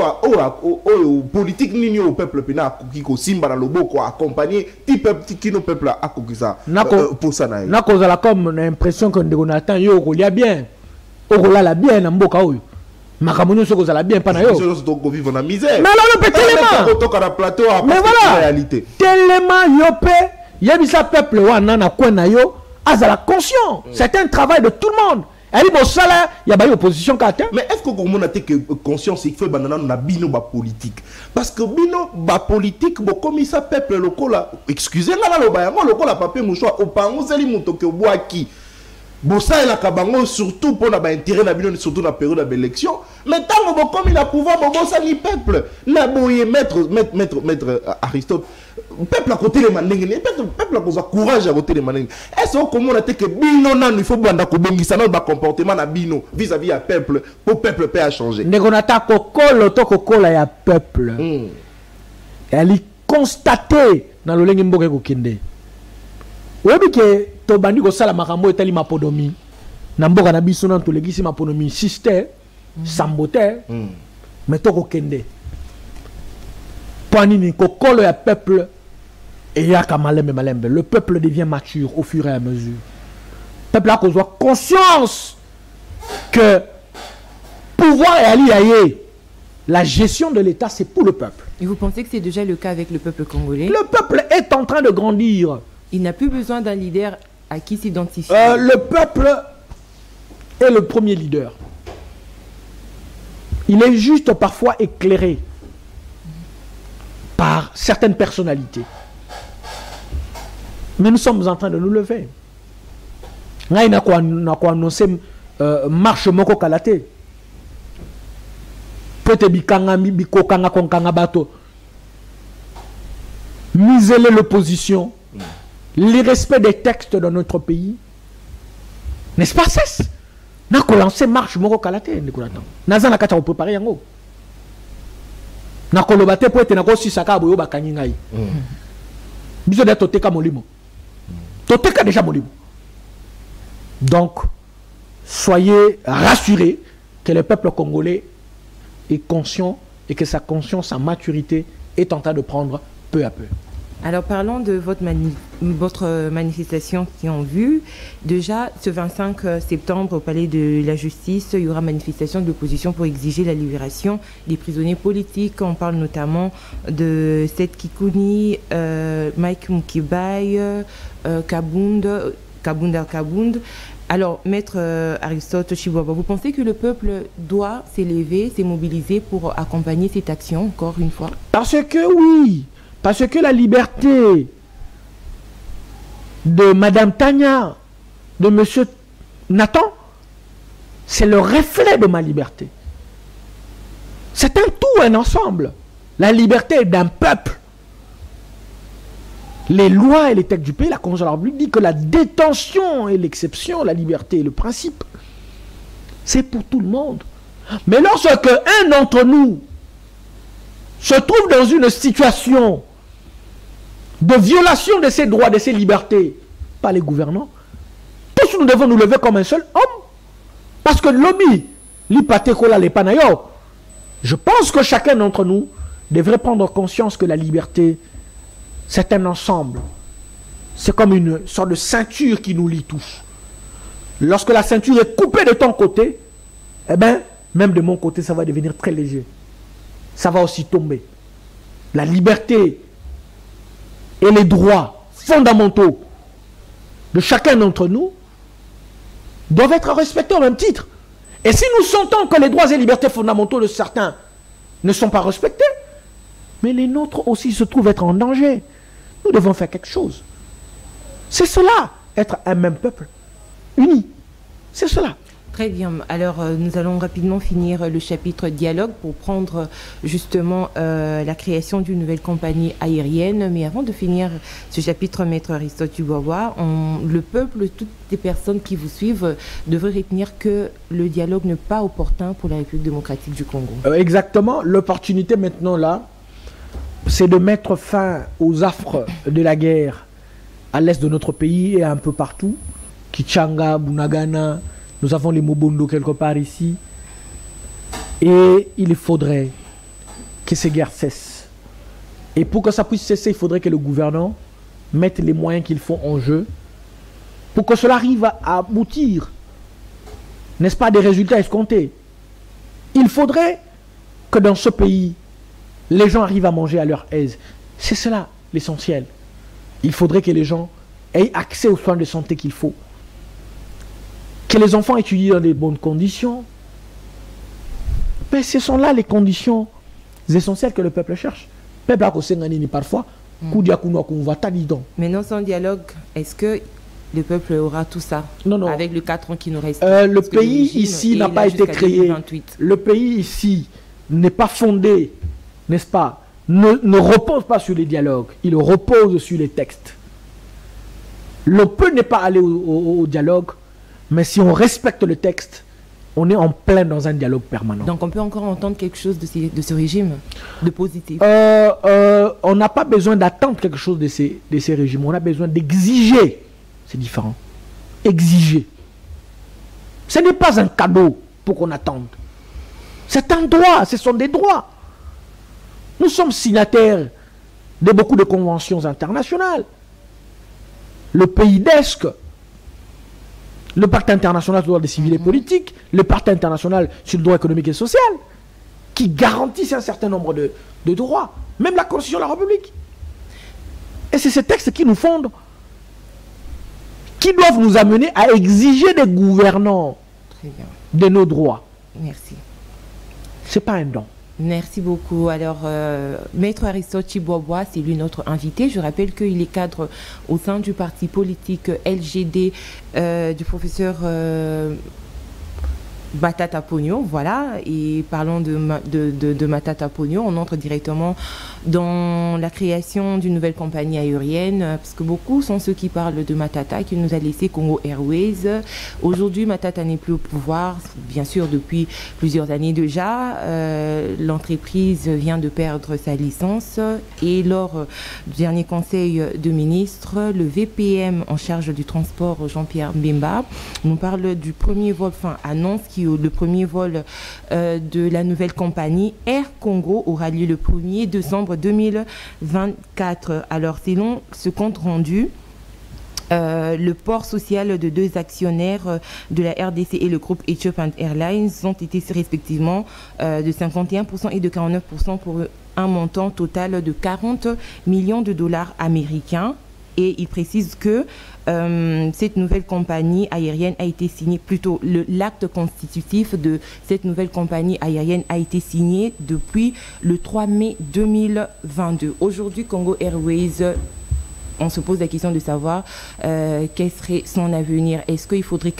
o politique nini au peuple pena qui ko simba na loboko accompagner ti peuple qui no peuple a kokisa pour ça na na cause la comme l'impression que ndeko Nathan yo ko lia bien o ko la bien na mboka oyo makamonyo so ko la bien pa na yo so ko vivre na misère mais alors le telema to ka plateau a la réalité telema yo pe yebisa peuple wana na kwa na yo azala conscient c'est un travail de tout le monde. Elle dit, salaire, il y a une opposition. Mais est-ce que vous avez conscience qu'il faut que bino ba politique? Parce que bino ba politique, comme ça peuple local, excusez-moi, le local a papier mouchoir, au pango, c'est les moutons que bois qui. Bon, ça, il a kabango surtout pour l'intérêt de la surtout dans la période d'élection. Mais tant que comme il a pouvoir, bon, ça, le peuple. N'a beau maître Aristote. Peuple à côté des manègnes, peuple a courage à côté des manègnes. Est-ce que on a dit que bino nan il faut banda ko bongisa na ba comportement na bino vis-à-vis à peuple pour peuple peut changer. Negonata kokolo to kokola ya peuple. Elle y constaté dans le lengi mboke ko kende. Webi ke to bandi ko sala makambo etali mapodomi. Na mboka na biso na to legisi mapodomi sister sambote. Mais to ko kende. Panini kokolo ya peuple et ya kamalembe malembe. Le peuple devient mature au fur et à mesure. Le peuple a conscience que pouvoir et allier la gestion de l'État, c'est pour le peuple. Et vous pensez que c'est déjà le cas avec le peuple congolais? Le peuple est en train de grandir. Il n'a plus besoin d'un leader à qui s'identifier. Le peuple est le premier leader. Il est juste parfois éclairé par certaines personnalités. Mais nous sommes en train de nous lever. Nous avons annoncé marche moko kalate. Peut-être bikanga biko kanga konkanga bato. Miser l'opposition l'irrespect des textes dans notre pays, n'est-ce pas, cesse. N'a qu'on lancé marche moro kalate, Naza na kata préparer yango. N'a qu'on le bate pour être na kosi saka boyo bakani ngai. Biso de toteka molimo. Toteka déjà molimo. Donc, soyez rassurés que le peuple congolais est conscient et que sa conscience, sa maturité est en train de prendre peu à peu. Alors parlons de votre manifestation qui ont vu. Déjà, ce 25 septembre, au Palais de la Justice, il y aura manifestation de l'opposition pour exiger la libération des prisonniers politiques. On parle notamment de Seth Kikouni, Mike Mukibai, Kabund. Alors, Maître Aristote Chiboaba, vous pensez que le peuple doit s'élever, s'immobiliser pour accompagner cette action, encore une fois? Parce que oui, parce que la liberté de Madame Tania, de Monsieur Nathan, c'est le reflet de ma liberté. C'est un tout, un ensemble. La liberté d'un peuple. Les lois et les textes du pays, la Constitution de la République dit que la détention est l'exception, la liberté est le principe. C'est pour tout le monde. Mais lorsque un d'entre nous se trouve dans une situation de violation de ses droits, de ses libertés, par les gouvernants, tous nous devons nous lever comme un seul homme. Parce que l'obi, l'hypatécola, les panayo, je pense que chacun d'entre nous devrait prendre conscience que la liberté, c'est un ensemble. C'est comme une sorte de ceinture qui nous lie tous. Lorsque la ceinture est coupée de ton côté, eh bien, même de mon côté, ça va devenir très léger. Ça va aussi tomber. La liberté et les droits fondamentaux de chacun d'entre nous doivent être respectés au même titre. Et si nous sentons que les droits et libertés fondamentaux de certains ne sont pas respectés, mais les nôtres aussi se trouvent être en danger. Nous devons faire quelque chose. C'est cela, être un même peuple, uni. C'est cela. Très bien. Alors, nous allons rapidement finir le chapitre dialogue pour prendre justement la création d'une nouvelle compagnie aérienne. Mais avant de finir ce chapitre, Maître Aristote Chiboaba, le peuple, toutes les personnes qui vous suivent devraient retenir que le dialogue n'est pas opportun pour la République démocratique du Congo. Exactement. L'opportunité maintenant là, c'est de mettre fin aux affres de la guerre à l'est de notre pays et un peu partout. Kichanga, Bunagana, nous avons les Mobondo quelque part ici. Et il faudrait que ces guerres cessent. Et pour que ça puisse cesser, il faudrait que le gouvernement mette les moyens qu'il faut en jeu pour que cela arrive à aboutir, n'est-ce pas, des résultats escomptés. Il faudrait que dans ce pays, les gens arrivent à manger à leur aise. C'est cela l'essentiel. Il faudrait que les gens aient accès aux soins de santé qu'il faut. Que les enfants étudient dans de bonnes conditions. Mais ce sont là les conditions essentielles que le peuple cherche. Le peuple a parfois. Maintenant, sans dialogue, est-ce que le peuple aura tout ça? Non, non. Avec le 4 ans qui nous reste. Le pays ici n'a pas été créé. 2028. Le pays ici n'est pas fondé, n'est-ce pas, ne repose pas sur les dialogues. Il repose sur les textes. Le peuple n'est pas allé au dialogue, mais si on respecte le texte, on est en plein dans un dialogue permanent. Donc on peut encore entendre quelque chose de ce régime, de positif. On n'a pas besoin d'attendre quelque chose de ces régimes. On a besoin d'exiger. C'est différent. Exiger. Ce n'est pas un cadeau pour qu'on attende. C'est un droit. Ce sont des droits. Nous sommes signataires de beaucoup de conventions internationales. Le pays d'ESC, le Pacte international sur le droit des civils et politiques, le Pacte international sur le droit économique et social, qui garantissent un certain nombre de droits, même la Constitution de la République. Et c'est ces textes qui nous fondent, qui doivent nous amener à exiger des gouvernants de nos droits. Merci. Ce n'est pas un don. Merci beaucoup. Alors, Maître Aristote Chiboaba, c'est lui notre invité. Je rappelle qu'il est cadre au sein du parti politique LGD du professeur Matata Pogno, voilà, et parlons de Matata Pogno, on entre directement dans la création d'une nouvelle compagnie aérienne, parce que beaucoup sont ceux qui parlent de Matata, qui nous a laissé Congo Airways. Aujourd'hui, Matata n'est plus au pouvoir, bien sûr, depuis plusieurs années déjà. L'entreprise vient de perdre sa licence, et lors du dernier conseil de ministres, le VPM en charge du transport, Jean-Pierre Mbemba, nous parle du premier vol, annonce le premier vol de la nouvelle compagnie Air Congo aura lieu le 1er décembre 2024. Alors, selon ce compte rendu, le port social de 2 actionnaires de la RDC et le groupe Ethiopian Airlines ont été respectivement de 51% et de 49% pour un montant total de 40 millions de dollars américains. Et il précise que cette nouvelle compagnie aérienne a été signée, plutôt l'acte constitutif de cette nouvelle compagnie aérienne a été signé depuis le 3 mai 2022. Aujourd'hui, Congo Airways, on se pose la question de savoir quel serait son avenir. Est-ce qu'il faudrait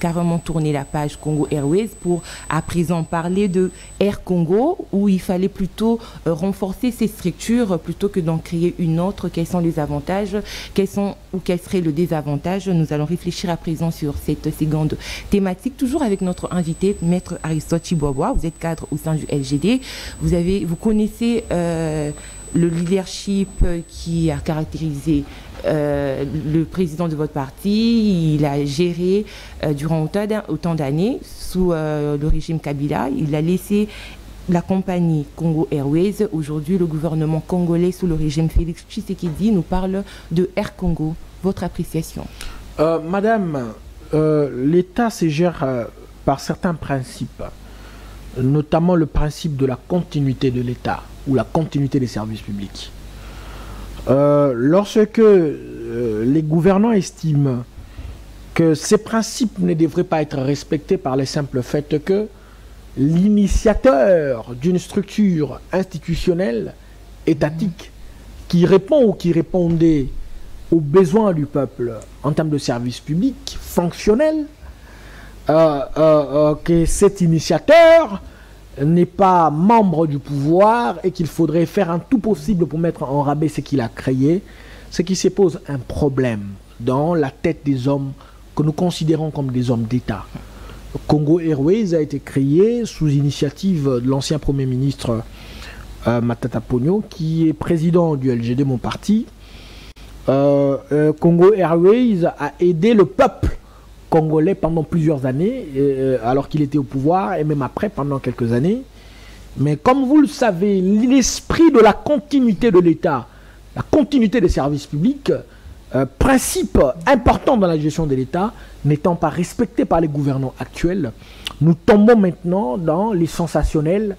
carrément tourner la page Congo Airways pour à présent parler de Air Congo, ou il fallait plutôt renforcer ces structures plutôt que d'en créer une autre? Quels sont les avantages, quel serait le désavantage? Nous allons réfléchir à présent sur cette seconde thématique, toujours avec notre invité, Maître Aristote Chibobois. Vous êtes cadre au sein du LGD. Vous connaissez le leadership qui a caractérisé le président de votre parti. Il a géré durant autant d'années sous le régime Kabila. Il a laissé la compagnie Congo Airways. Aujourd'hui, le gouvernement congolais sous le régime Félix Tshisekedi nous parle de Air Congo. Votre appréciation? Madame, l'État se gère par certains principes, notamment le principe de la continuité de l'État ou la continuité des services publics. Lorsque les gouvernants estiment que ces principes ne devraient pas être respectés par le simple fait que l'initiateur d'une structure institutionnelle étatique qui répond ou qui répondait aux besoins du peuple en termes de services publics fonctionnels, que cet initiateur n'est pas membre du pouvoir et qu'il faudrait faire un tout possible pour mettre en rabais ce qu'il a créé, ce qui se pose un problème dans la tête des hommes que nous considérons comme des hommes d'État. Congo Airways a été créé sous initiative de l'ancien Premier ministre Matata Pogno, qui est président du LGD, mon parti. Congo Airways a aidé le peuple congolais pendant plusieurs années, alors qu'il était au pouvoir, et même après, pendant quelques années. Mais comme vous le savez, l'esprit de la continuité de l'État, la continuité des services publics, principe important dans la gestion de l'État, n'étant pas respecté par les gouvernants actuels, nous tombons maintenant dans les sensationnels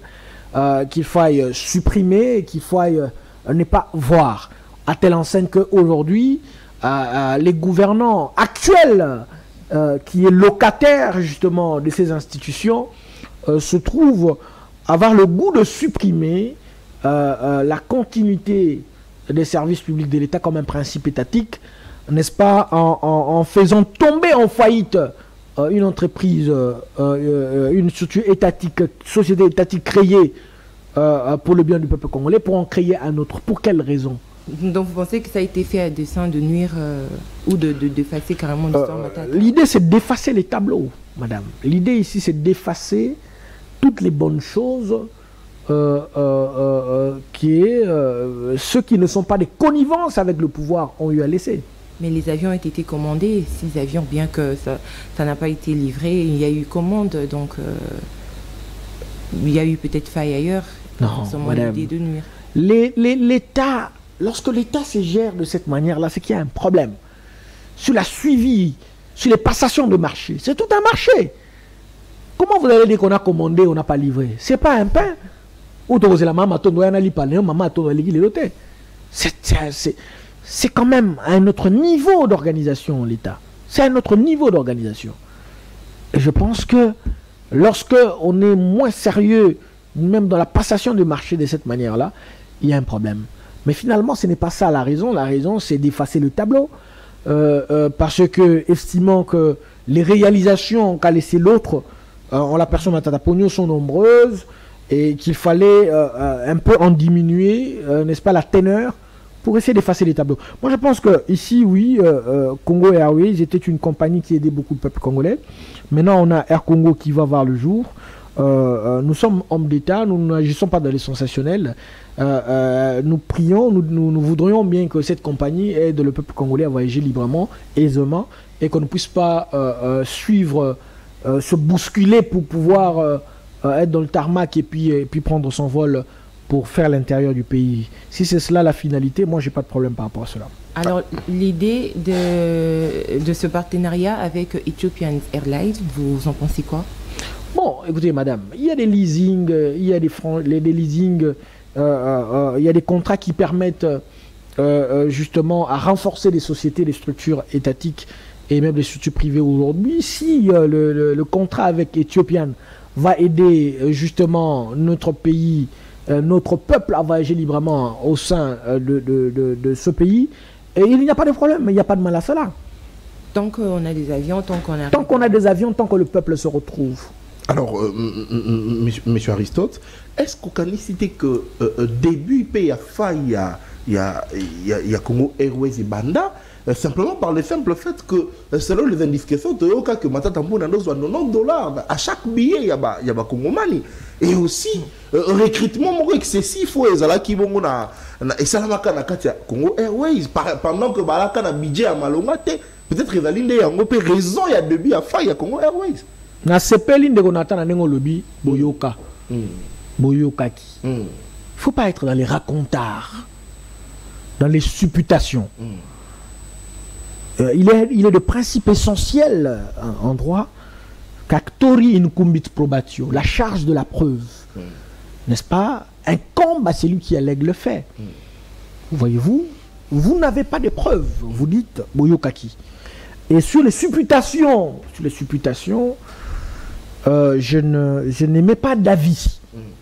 qu'il faille supprimer et qu'il faille ne pas voir. À telle enseigne qu'aujourd'hui, les gouvernants actuels qui est locataire justement de ces institutions, se trouve avoir le goût de supprimer la continuité des services publics de l'État comme un principe étatique, n'est-ce pas, en faisant tomber en faillite une entreprise, une structure étatique, société étatique créée pour le bien du peuple congolais, pour en créer un autre. Pour quelle raison? Donc vous pensez que ça a été fait à dessein de nuire ou d'effacer carrément l'histoire Matata? L'idée, c'est d'effacer les tableaux, madame. L'idée ici, c'est d'effacer toutes les bonnes choses ceux qui ne sont pas des connivences avec le pouvoir ont eu à laisser. Mais les avions ont été commandés, 6 avions, bien que ça n'a pas été livré, il y a eu commande, donc il y a eu peut-être faille ailleurs. Non, madame, l'idée de nuire. L'État, lorsque l'État se gère de cette manière-là, c'est qu'il y a un problème. Sur la suivi, sur les passations de marché, c'est tout un marché. Comment vous allez dire qu'on a commandé, on n'a pas livré? C'est pas un pain. C'est quand même à un autre niveau d'organisation, l'État. C'est un autre niveau d'organisation. Et je pense que lorsque on est moins sérieux, même dans la passation du marché de cette manière-là, il y a un problème. Mais finalement, ce n'est pas ça la raison. La raison, c'est d'effacer le tableau. Parce que, estimant que les réalisations qu'a laissé l'autre on l'aperçoit Matata Pogno sont nombreuses et qu'il fallait un peu en diminuer, n'est-ce pas, la teneur pour essayer d'effacer les tableaux. Moi, je pense que ici, oui, Congo Airways était une compagnie qui aidait beaucoup le peuple congolais. Maintenant, on a Air Congo qui va voir le jour. Nous sommes hommes d'État, nous n'agissons pas dans les sensationnels. Nous prions, nous voudrions bien que cette compagnie aide le peuple congolais à voyager librement, aisément, et qu'on ne puisse pas suivre, se bousculer pour pouvoir être dans le tarmac et puis prendre son vol pour faire l'intérieur du pays. Si c'est cela la finalité, moi j'ai pas de problème par rapport à cela. Alors l'idée de ce partenariat avec Ethiopian Airlines, vous en pensez quoi? Bon, écoutez madame, il y a des leasings, il y a des leasings, il y a des contrats qui permettent justement à renforcer les sociétés, les structures étatiques et même les structures privées aujourd'hui. Si le contrat avec Ethiopian va aider justement notre pays, notre peuple à voyager librement au sein de ce pays, et il n'y a pas de problème, il n'y a pas de mal à cela. Tant qu'on a des avions, tant qu'on a des avions, tant que le peuple se retrouve. Alors, monsieur Aristote, est-ce qu'on a cité que début il y a faille, il y a Congo Airways et Banda, simplement par le simple fait que selon les indications de Yoka que Matata Mpona doit $90 à chaque billet il y a Congo Mani, et aussi recrutement excessif aux ala qui vont et ça la Congo Airways pendant que balaka na budget à Malonga peut-être que Zalinde y a raison il y a début à faille à Congo Airways. Na sepeline de Gonata na nengo lobby boyoka boyokaki. Il faut pas être dans les racontards, dans les supputations. Il est de principe essentiel en droit qu'actori incumbit probatio, la charge de la preuve, n'est-ce pas, incombe à celui qui allègue le fait. Voyez-vous, vous n'avez pas de preuves, vous dites boyokaki. Et sur les supputations, je n'émets pas d'avis,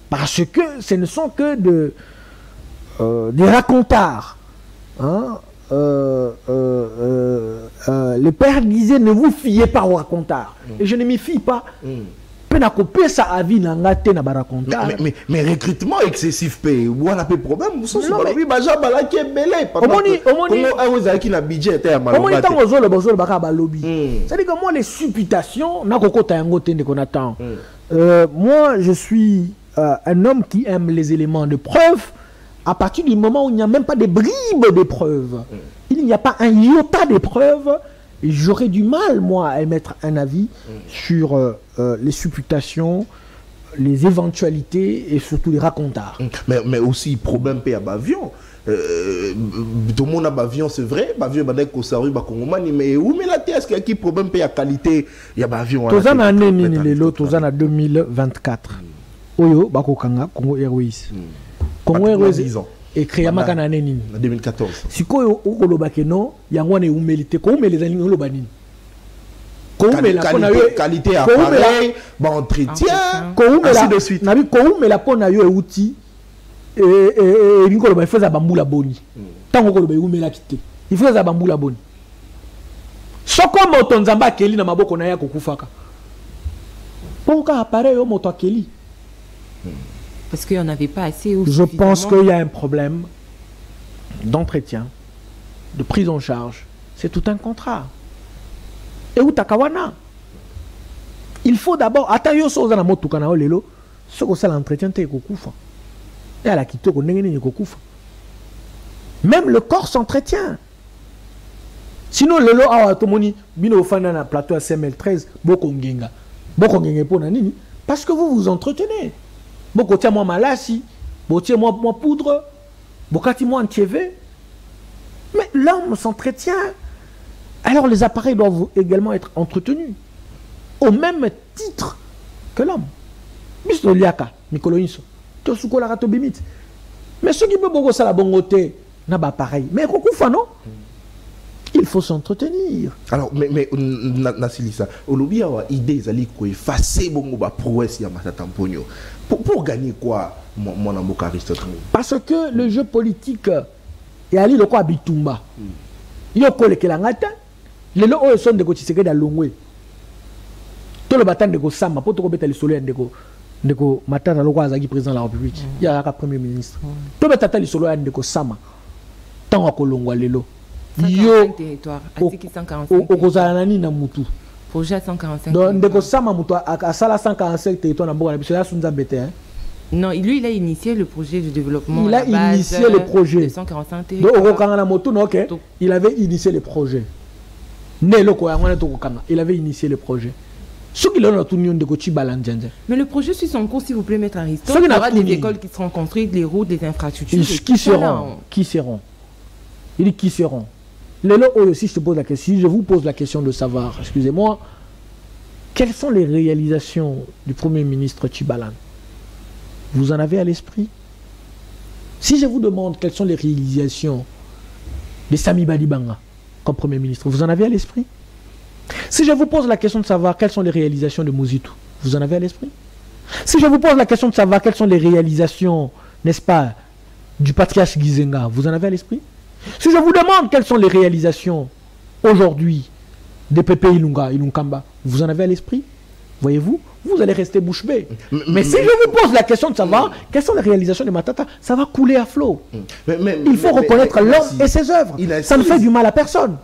parce que ce ne sont que des racontards. Hein? Le père disait ne vous fiez pas aux racontards. Et je ne m'y fie pas. Mais recrutement excessif, voilà pas problème. C'est-à-dire que moi, les supputations, moi, je suis un homme qui aime les éléments de preuve à partir du moment où il n'y a même pas de bribes de preuves. Il n'y a pas un iota de preuves. J'aurais du mal, moi, à émettre un avis sur les supputations, les éventualités et surtout les racontards. Mais aussi, problème à l'avion. Tout le monde a l'avion, c'est vrai. L'avion est mais où mais la est-ce qu'il y a qui problème à la qualité? Il y a l'avion. Tous en année, tous en 2024. Oyo, Bakokanga, Congo Airways. Congo Airways. Et créé en 2014. Si vous avez non, il y a une humilité. Qualité appareil, entretien, ainsi de suite. Il faut que bamboula boni. Tant que il faut que bamboula boni. Soko moto nzamba keli na maboko na ya kokufaka. Pourquoi appareil au moto keli? Parce qu'il n'y en avait pas assez. Je pense qu'il y a un problème d'entretien, de prise en charge. C'est tout un contrat. Et où takawana? Il faut d'abord. Attends, so na moto kana olelo. Ce que ça l'entretien te kokufa. Et à la quitté ko ndenge kokufa. Même le corps s'entretient. Sinon lelo awa tomoni bino fana na plateau à CML13 bokongenga. Bokongenga pour nini? Parce que vous vous entretenez. Beaucoup tiens moi malasi, beaucoup moi poudre, beaucoup moi TV. Mais l'homme s'entretient. Alors les appareils doivent également être entretenus au même titre que l'homme. Misto liaka, Mikoloinso, to sukola rato bimit. Mais ceux qui me beaucoup ça la bongoté n'a pas pareil. Mais kokufa non? Il faut s'entretenir. Alors, mais Nasilisa, aujourd'hui, il y a idée de effacer la prouesse de Matata Mpona. Pour gagner quoi, mon amour Aristote? Parce que le jeu politique, il y a le quoi Bitumba. Il y a le langata, les lois sont de Kotiseke d'Alongwe. Tout le bâton de Gossama, pour te remettre le soleil de Matata Loko Azagi, président de la République. Il y a un premier ministre. Tout le bâton de soleil de Gossama. Tant à Kolongwa Lelo. Yo, article 145. Au Kozanani Namutu. Projet 145. Donc, de Gossama, à Sala 145 territoires, on a besoin de non, lui, il a initié le projet de développement. Il a initié le projet. 145 territoires. Il avait initié le projet. Il avait initié le projet. Mais le projet suit son cours, s'il vous plaît, maître Aristote. Il y aura des écoles qui seront construites, des routes, des infrastructures. Qui seront? Qui seront? Il dit qui seront? Si je te pose la question, je vous pose la question de savoir, excusez-moi, quelles sont les réalisations du Premier ministre Tchibalan? Vous en avez à l'esprit? Si je vous demande quelles sont les réalisations de Sami Badibanga comme Premier ministre, vous en avez à l'esprit? Si je vous pose la question de savoir quelles sont les réalisations de Mouzitou, vous en avez à l'esprit? Si je vous pose la question de savoir quelles sont les réalisations, n'est-ce pas, du patriarche Gizenga, vous en avez à l'esprit? Si je vous demande quelles sont les réalisations aujourd'hui des Pépé Ilunkamba, vous en avez à l'esprit? Voyez-vous? Vous allez rester bouche bée. Mais si je vous pose la question de savoir quelles sont les réalisations de Matata, ça va couler à flot. Il faut reconnaître l'homme et ses œuvres. Ça ne fait du mal à personne.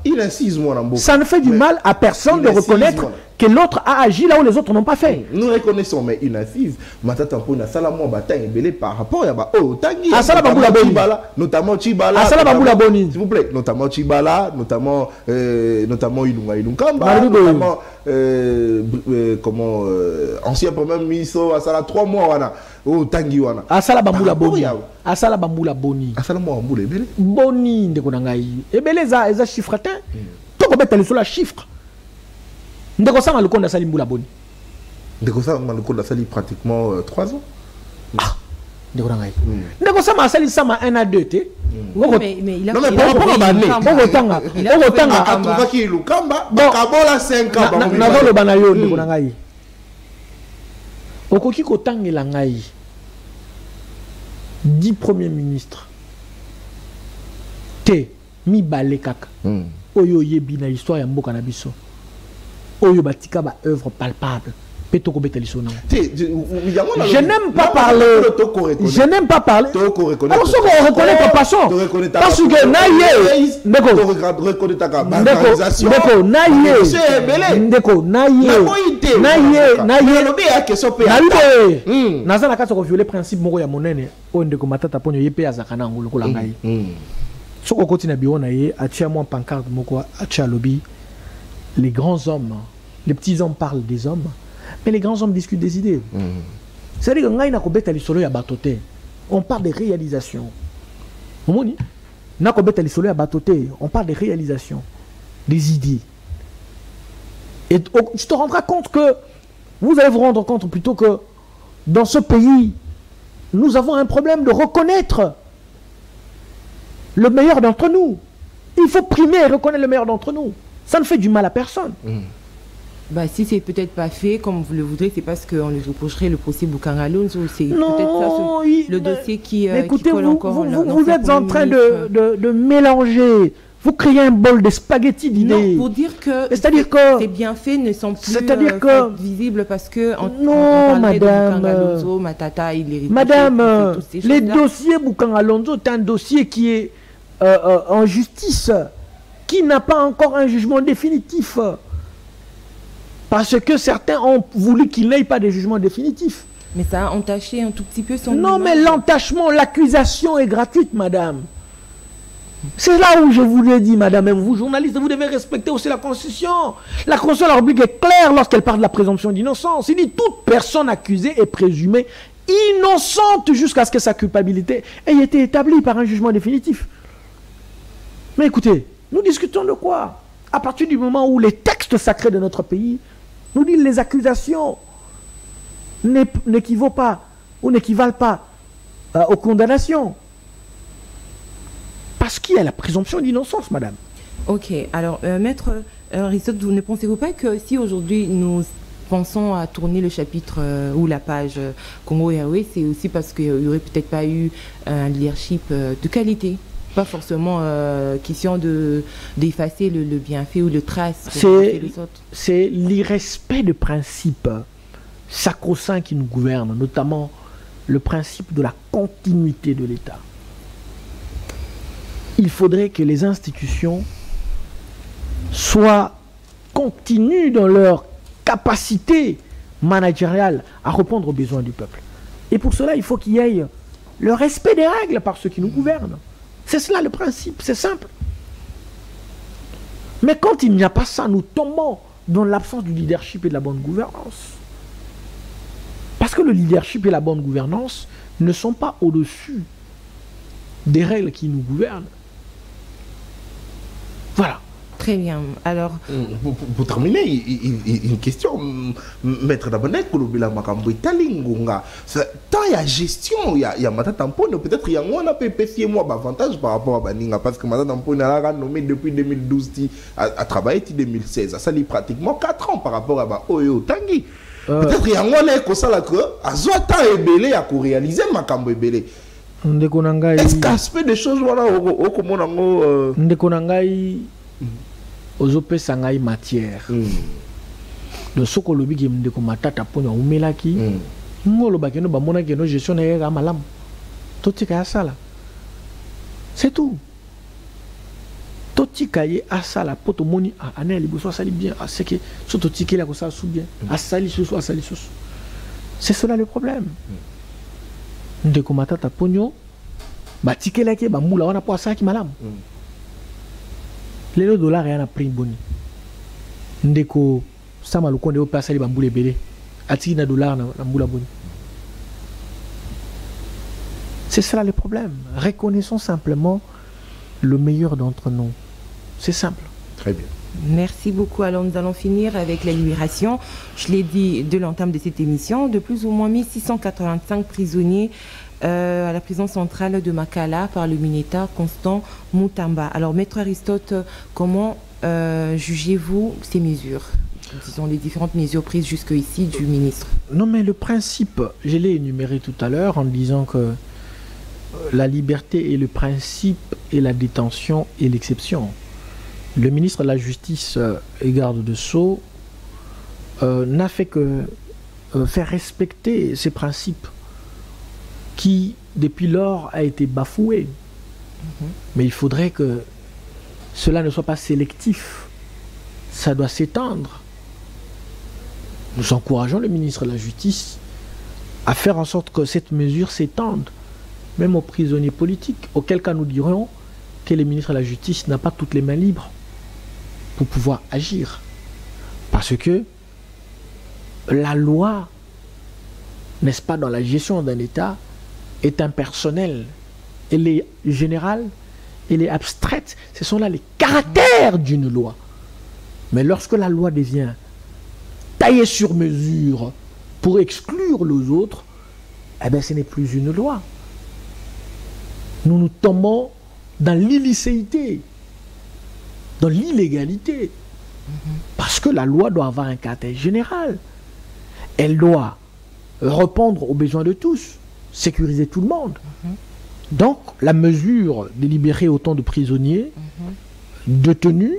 Ça ne fait du mal à personne de reconnaître que l'autre a agi là où les autres n'ont pas fait. Nous reconnaissons, mais une assise, Matata Mpona Salamo Bataille belé par rapport à Tanguy. Notamment Chibala. S'il vous plaît, notamment Chibala, notamment Ilunkamba, notamment comment ancien premier ministre à Sala 3 mois wana au Tanguy wana. Asala Bamboula Boni. Asala Bamboula Boni. Asala Bamboula Ebele. Boni ndeko nangai. Ebele za chiffretin. To ko betali sur la chiffre. Ndeko sama le compte de Salimboula Boni. Ndeko sama le compte de Sali pratiquement 3 ans. Ah. Ndeko nangai. Ndeko sama Sali sama 1 à 2 té. Mais il a non mais par rapport à Bané. Ogotanga. A trouvé qu'il Lukamba. Bakabola 5 ans. Nazo le banayo ndeko nangai. Okoki kotangela ngai 10 premiers ministres te mi bale kaka oyo yebi na histoire ya mboka na biso oyo batika ba œuvre palpable peto ko beteli sona. Je n'aime pas parler. Je n'aime pas parler. Alors ce qu'on reconnaît ta passion. Parce que naïe naza na kati ko violer principe moko ya monene o ndeko matata ponyo yepe azakana ngolo ko langai. Soko koti na bio na ye atia moi pancarte moko atia lobby. Les grands hommes, les petits hommes parlent des hommes. Mais les grands hommes discutent des idées. C'est-à-dire que on parle des réalisations. On parle des réalisations, des idées. Et tu te rendras compte que, vous allez vous rendre compte plutôt que dans ce pays, nous avons un problème de reconnaître le meilleur d'entre nous. Il faut primer et reconnaître le meilleur d'entre nous. Ça ne fait du mal à personne. Bah, si c'est peut-être pas fait comme vous le voudrez, c'est parce qu'on lui reprocherait le procès Boukangalonzo. C'est peut-être ça le dossier qui colle encore. Vous êtes en train de mélanger. Vous créez un bol de spaghettis d'idées. Non, pour dire que ces bienfaits ne sont plus visibles parce que non, madame, Matata, madame, les dossiers Boukangalonzo, c'est un dossier qui est en justice, qui n'a pas encore un jugement définitif. Parce que certains ont voulu qu'il n'ait pas de jugement définitif. Mais ça a entaché un tout petit peu son Non, mais l'entachement, l'accusation est gratuite, madame. C'est là où je vous l'ai dit, madame, et vous, journalistes, vous devez respecter aussi la Constitution. La Constitution, la République est claire lorsqu'elle parle de la présomption d'innocence. Il dit toute personne accusée est présumée innocente jusqu'à ce que sa culpabilité ait été établie par un jugement définitif. Mais écoutez, nous discutons de quoi? À partir du moment où les textes sacrés de notre pays nous disent les accusations n'équivalent pas ou n'équivalent pas aux condamnations. Parce qu'il y a la présomption d'innocence, madame. Ok, alors, maître Aristote, vous ne pensez-vous pas que si aujourd'hui nous pensons à tourner le chapitre ou la page Congo Airways, c'est aussi parce qu'il n'y aurait peut-être pas eu un leadership de qualité? pas forcément question d'effacer le bienfait ou le trace. C'est l'irrespect de principes sacro-saints qui nous gouvernent, notamment le principe de la continuité de l'État. Il faudrait que les institutions continuent dans leur capacité managériale à répondre aux besoins du peuple. Et pour cela, il faut qu'il y ait le respect des règles par ceux qui nous gouvernent. C'est cela le principe, c'est simple. Mais quand il n'y a pas ça, nous tombons dans l'absence du leadership et de la bonne gouvernance. Parce que le leadership et la bonne gouvernance ne sont pas au-dessus des règles qui nous gouvernent. Voilà. Très bien. Alors, pour terminer, une question, maître Dabanek, tant il y a gestion, il y a Matatampone, peut-être il y a un PPC moi avantage par rapport à Baninga, parce que Matatampone a nommé depuis 2012 à travailler depuis 2016, ça lit pratiquement 4 ans par rapport à Oyo Tangi. Peut-être il y a un comme ça là que à Zoata Ebele à réaliser Makambo Ebele. Est-ce qu'aspect des choses voilà au comment Ndekonangai ozope sangai matière de soko lobi ke ndeko matata pona umelaki ngolo bakeno bamona ke no gestion na yega malam totika sala c'est tout totika ye asala poto moni anel liboso sali bien c'est que surtout tikela ko ça sou bien asali sou c'est cela le problème ndeko matata ponyo batikela ke bamula wana po asaki malam. Le dollar est un prix boni. Ndeko sama lukonde o pasa li bambule belé. Ati na dollar na mbula boni. C'est cela le problème. Reconnaissons simplement le meilleur d'entre nous. C'est simple. Très bien. Merci beaucoup. Alors nous allons finir avec la libération. Je l'ai dit de l'entame de cette émission, de plus ou moins 1685 prisonniers à la prison centrale de Makala par le Mineta Constant Moutamba. Alors, Maître Aristote, comment jugez-vous ces mesures, disons les différentes mesures prises jusqu'ici du ministre? Non, mais le principe, je l'ai énuméré tout à l'heure en disant que la liberté est le principe et la détention est l'exception. Le ministre de la Justice et garde de Sceaux n'a fait que faire respecter ces principes qui, depuis lors, a été bafoué. Mais il faudrait que cela ne soit pas sélectif. Ça doit s'étendre. Nous encourageons le ministre de la Justice à faire en sorte que cette mesure s'étende, même aux prisonniers politiques, auquel cas nous dirons que le ministre de la Justice n'a pas toutes les mains libres pour pouvoir agir. Parce que la loi, n'est-ce pas, dans la gestion d'un État, est impersonnelle, elle est générale, elle est abstraite. Ce sont là les caractères d'une loi. Mais lorsque la loi devient taillée sur mesure pour exclure les autres, eh bien ce n'est plus une loi. Nous tombons dans l'illicéité, dans l'illégalité. Parce que la loi doit avoir un caractère général. Elle doit répondre aux besoins de tous, sécuriser tout le monde. Donc, la mesure de libérer autant de prisonniers détenus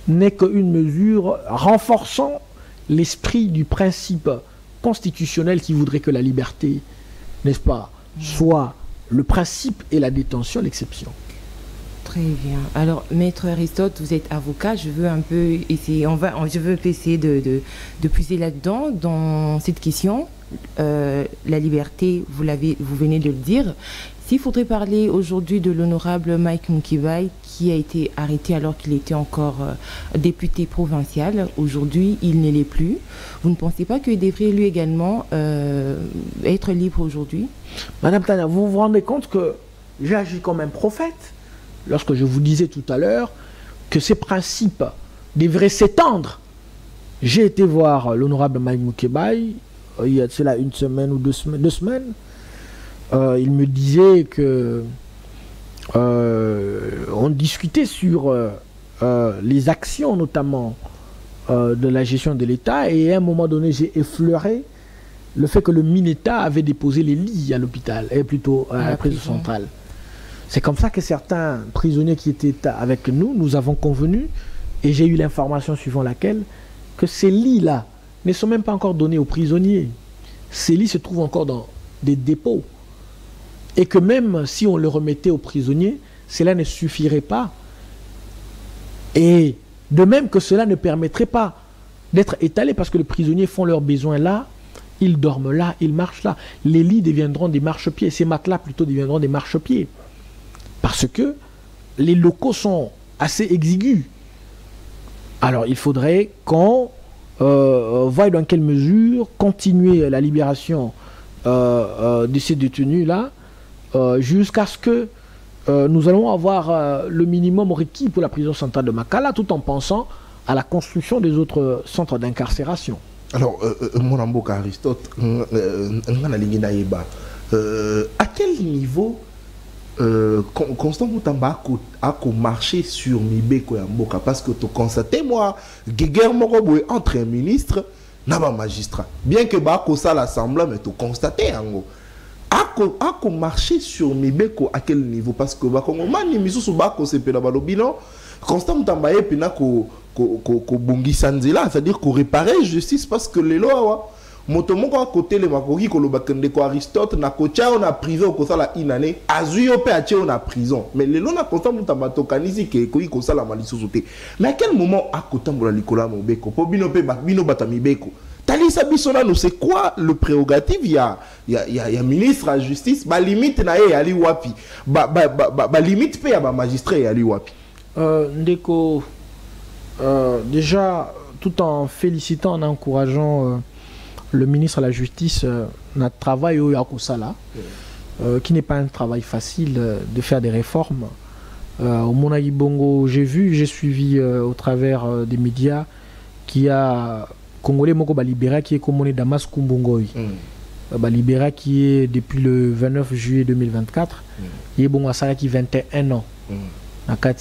n'est qu'une mesure renforçant l'esprit du principe constitutionnel qui voudrait que la liberté, n'est-ce pas, soit le principe et la détention l'exception. Très bien. Alors, Maître Aristote, vous êtes avocat. Je veux un peu essayer, je veux essayer de puiser là-dedans, dans cette question. La liberté, vous venez de le dire. S'il faudrait parler aujourd'hui de l'honorable Mike Moukibaï, qui a été arrêté alors qu'il était encore député provincial, aujourd'hui il ne l'est plus. Vous ne pensez pas qu'il devrait lui également être libre aujourd'hui? Madame Tania, vous vous rendez compte que j'ai agi comme un prophète lorsque je vous disais tout à l'heure que ces principes devraient s'étendre. J'ai été voir l'honorable Mike Moukibaï il y a cela une semaine ou deux semaines. Il me disait que on discutait sur les actions notamment de la gestion de l'État, et à un moment donné j'ai effleuré le fait que le Mineta avait déposé les lits à l'hôpital, et plutôt à la prison centrale. C'est comme ça que certains prisonniers qui étaient avec nous, nous avons convenu, et j'ai eu l'information suivant laquelle, que ces lits-là ne sont même pas encore donnés aux prisonniers. Ces lits se trouvent encore dans des dépôts. Et que même si on le remettait aux prisonniers, cela ne suffirait pas. Et de même que cela ne permettrait pas d'être étalé, parce que les prisonniers font leurs besoins là, ils dorment là, ils marchent là. Les lits deviendront des marchepieds, ces matelas plutôt deviendront des marchepieds. Parce que les locaux sont assez exigus. Alors il faudrait qu'on voie dans quelle mesure continuer la libération de ces détenus-là jusqu'à ce que nous allons avoir le minimum requis pour la prison centrale de Makala, tout en pensant à la construction des autres centres d'incarcération. Alors, mon amboka Aristote, à quel niveau Constant Moutamba a marché sur Mibeko et Mboka? Parce que tu constates, moi, guerre entre un ministre et un magistrat. Bien que ça l'assemblée, mais tu constates, a marché sur Mibeko à quel niveau? Parce que Constant Moutamba est c'est-à-dire qu'on réparait justice, parce que les lois motomoko à côté les makoki ko lobakende ko Aristote na kocha on a prison ko sala inane azuyo pe ache on a prison, mais les lois na Constant Moutamba tokanisi ke ko ko sala malisusuté. Mais à quel moment à kotambola likola mobeko po bino pe bino batamibeko talisa bisona nous, c'est quoi le prérogative? Il y a ministre à justice, ba limite na ye ali wapi, ba limite pe ya ba magistrat ali wapi. Ndeko, déjà, tout en félicitant, en encourageant le ministre de la Justice, notre travail au Yakosala, qui n'est pas un travail facile de faire des réformes. Au Monagui Bongo, j'ai suivi au travers des médias qu'il y a Congolais Moko Balibera qui est communé Damas Kumbongoy. Balibera qui est depuis le 29 juillet 2024, il y a Bongo Asara qui a 21 ans.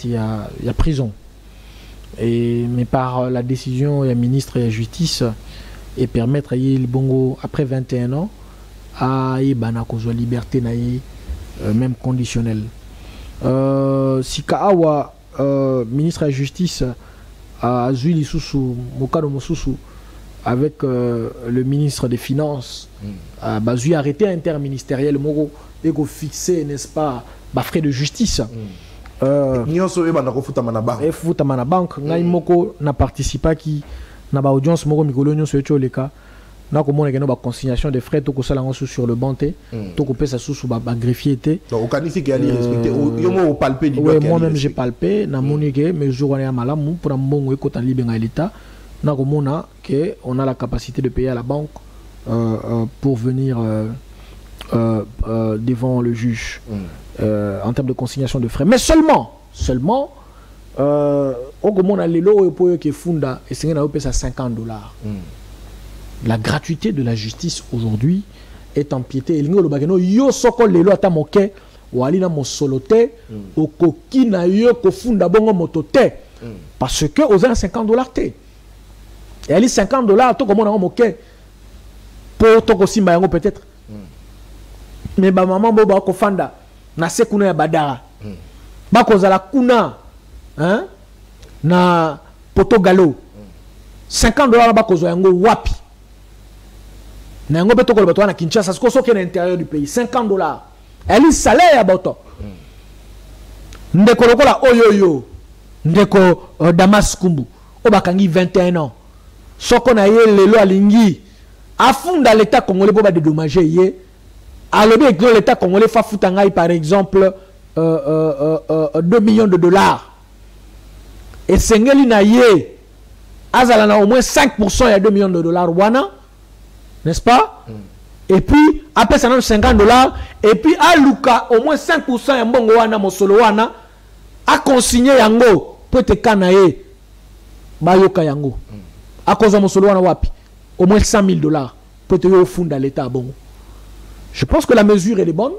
Il y a prison. Mais par la décision du ministre de la Justice et permettre à y Bongo après 21 ans à y banakozo liberté même conditionnelle. Si Kaawa ministre de la Justice a Zuli Soussou Mokado Mosusu avec le ministre des Finances a arrêté interministériel Moro et qu'on fixé, n'est-ce pas, frais de justice. Futamana banque ngai moko na participa qui na ba audience moko mikolo nyonso echo leka na ko mona keno ba consignation de frais to ko sala ngosu sur le banté to ko pesa susu ba greffier té donc au kanisi qui ali respecter yo mo palper di doit moi même j'ai palpé na moni ke mesure wana ya malamu pour mbongo ekota libenga l'état na ko mona que on a la capacité de payer à la banque pour venir devant le juge en termes de consignation de frais, mais seulement on a les lots qui funda et c'est à 50 $. La gratuité de la justice aujourd'hui est empiétée. Yo soko les lots à moke wali na mosolote au koki na yo ko funda bongo motote parce que aux 50 $ té. Et ali 50 $ to comme on a moke pour to ko simba yango peut-être. Mais ba maman boba ko fanda na sekuna ya badara bakozala kuna hein na potogalo 50 $ bakozwa yango wapi na yango beto ko bato na Kinshasa siko soki na intérieur du pays 50 $. Elle salaire ya bato ndeko lokola oyoyo ndeko Damas Kumbu obakangi 21 ans soko na ye lelo alingi afunda l'état congolais pour ba dédommager ye. Alors bien l'État congolais fa futangai par exemple 2 millions de $. Et Sengeli na ye azala na au moins 5% ya 2 millions de $. Wana, n'est-ce pas? Et puis après ça na 50 $. Et puis aluka au moins 5% ya mbongo wana mosolo wana a consigné yango pour te kanaye bayoka yango. A cause mosolo wana wapi? Au moins 100 000 $ pour te yo funda l'État bongo. Je pense que la mesure est bonne,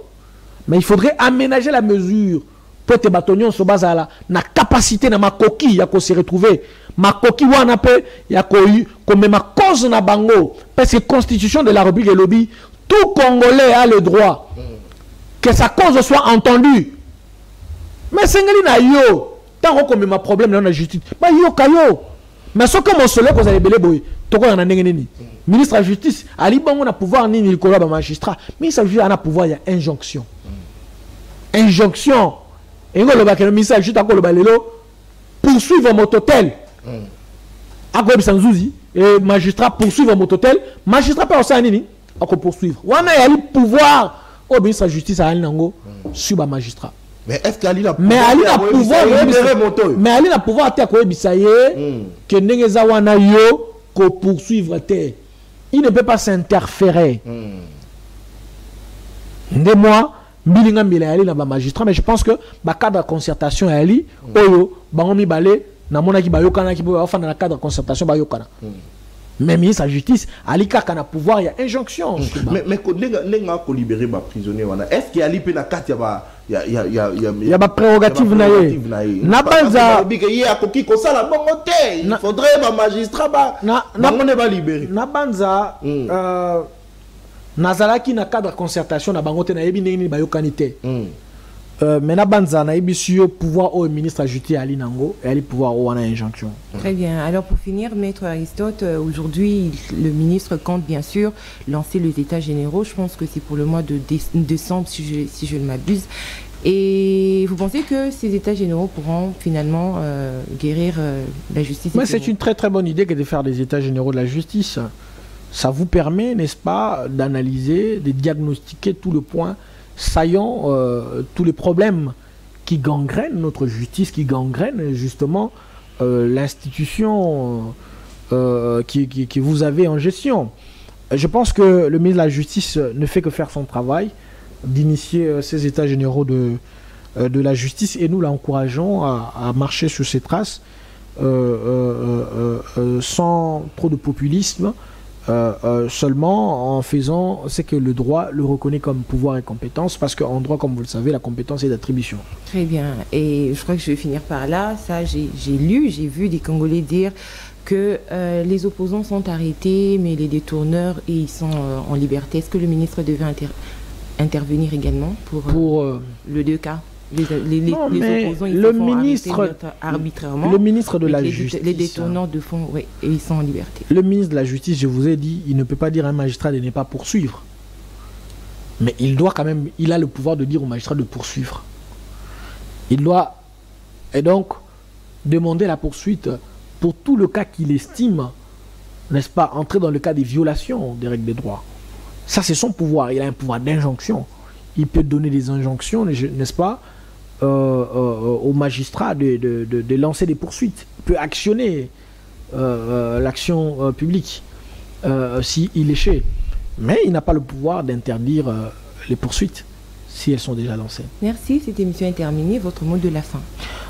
mais il faudrait aménager la mesure pour que les se basent à la capacité de ma coquille à se retrouver. Ma coquille, on appelle, il y a comme ma cause na bango, parce que la constitution de la République et lobby, tout Congolais a le droit que sa cause soit entendue. Mais c'est un yo. Tant qu'on a un problème dans la justice, bah yo kayo. Mais ce que mon seul que vous avez belé boy, to ko na ndengeni. Ministre de la justice, ali bango na pouvoir ni le collab magistrat. Ministre de la justice a pouvoir, il y a injonction. Injonction. Et le ministre de la justice a ko poursuivre mon hôtel. Akob Sanzouzi et magistrat poursuivre mon hôtel. Magistrat pas aussi nini à poursuivre. Wana y a le pouvoir au ministre de la justice à Nango sur magistrat. Mais est-ce qu'Ali a pouvoir mais Ali n'a pouvoir à quoi bisaye que n'engeza wana yo ko poursuivre te. Il ne peut pas s'interférer. De moi bilinga mbila Ali na ba magistrat, mais je pense que ba cadre de concertation Ali oyo bangomi balé na mona ki bayokana ki bo fa na cadre de concertation bayokana. Mais ministre de la justice, Ali Kaka na pouvoir, il y a injonction. Mais quand on libéré les prisonniers, est-ce qu'il y a des prérogatives? Il faudrait un magistrat. Nabanza, Nazalaki na cadre de concertation, na bangote na yebi nini bayokanite. Mais Nabanza na yebi sur pouvoir au ministre de la justice Ali Nango et Ali pouvoir au wana injonction. Très bien. Alors pour finir, Maître Aristote, aujourd'hui le ministre compte bien sûr lancer les états généraux. Je pense que c'est pour le mois de décembre si je ne m'abuse. Et vous pensez que ces états généraux pourront finalement guérir la justice? Mais c'est une très très bonne idée que de faire des états généraux de la justice. Ça vous permet, n'est-ce pas, d'analyser, de diagnostiquer tout le point saillant, tous les problèmes qui gangrènent notre justice, qui gangrènent justement l'institution qui vous avez en gestion. Je pense que le ministre de la Justice ne fait que faire son travail, d'initier ces états généraux de la justice, et nous l'encourageons à marcher sur ses traces sans trop de populisme, seulement en faisant ce que le droit le reconnaît comme pouvoir et compétence, parce qu'en droit, comme vous le savez, la compétence est d'attribution. Très bien, et je crois que je vais finir par là. Ça, j'ai vu des Congolais dire que les opposants sont arrêtés, mais les détourneurs, ils sont en liberté. Est-ce que le ministre devait intervenir également pour le 2 cas? Les opposants, ils se font arrêter arbitrairement. Le ministre de la Justice. Les détournants de fond, oui, et ils sont en liberté. Le ministre de la Justice, je vous ai dit, il ne peut pas dire à un magistrat de ne pas poursuivre. Mais il doit quand même, il a le pouvoir de dire au magistrat de poursuivre. Il doit, et donc, demander la poursuite pour tout le cas qu'il estime, n'est-ce pas, entrer dans le cas des violations des règles des droits. Ça, c'est son pouvoir. Il a un pouvoir d'injonction. Il peut donner des injonctions, n'est-ce pas, au magistrat de lancer des poursuites. Il peut actionner l'action publique s'il échouait. Mais il n'a pas le pouvoir d'interdire les poursuites si elles sont déjà lancées. Merci, cette émission est terminée. Votre mot de la fin?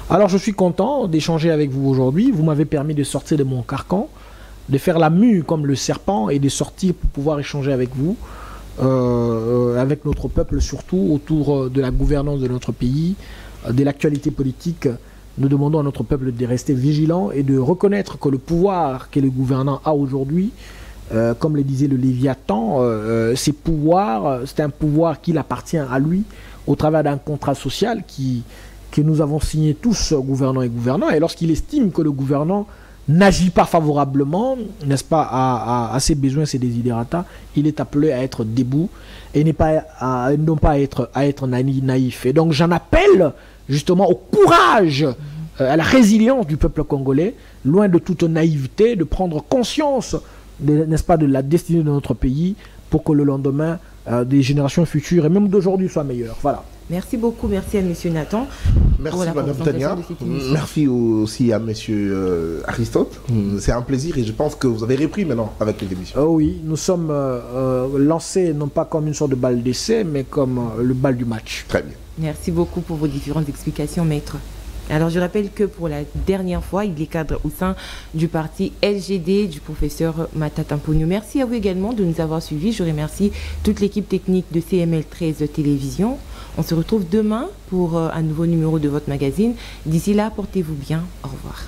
Alors, je suis content d'échanger avec vous aujourd'hui. Vous m'avez permis de sortir de mon carcan, de faire la mue comme le serpent et de sortir pour pouvoir échanger avec vous. Avec notre peuple, surtout autour de la gouvernance de notre pays, de l'actualité politique. Nous demandons à notre peuple de rester vigilant et de reconnaître que le pouvoir que le gouvernant a aujourd'hui, comme le disait le Léviathan, ces pouvoirs, c'est un pouvoir qui appartient à lui au travers d'un contrat social que nous avons signé tous, gouvernants et gouvernants. Et lorsqu'il estime que le gouvernant n'agit pas favorablement, n'est-ce pas, à ses besoins, ses desiderata, il est appelé à être debout et non pas à être naïf. Et donc j'en appelle justement au courage, à la résilience du peuple congolais, loin de toute naïveté, de prendre conscience, n'est-ce pas, de la destinée de notre pays pour que le lendemain des générations futures et même d'aujourd'hui soit meilleur. Voilà. Merci beaucoup, merci à M. Nathan. Merci Mme Tania. Merci aussi à M. Aristote. C'est un plaisir et je pense que vous avez repris maintenant avec les émissions. Oui, nous sommes lancés non pas comme une sorte de balle d'essai, mais comme le bal du match. Très bien. Merci beaucoup pour vos différentes explications, maître. Alors je rappelle que pour la dernière fois, il est cadre au sein du parti LGD du professeur Matata Mponyo. Merci à vous également de nous avoir suivis. Je remercie toute l'équipe technique de CML 13 Télévision. On se retrouve demain pour un nouveau numéro de votre magazine. D'ici là, portez-vous bien. Au revoir.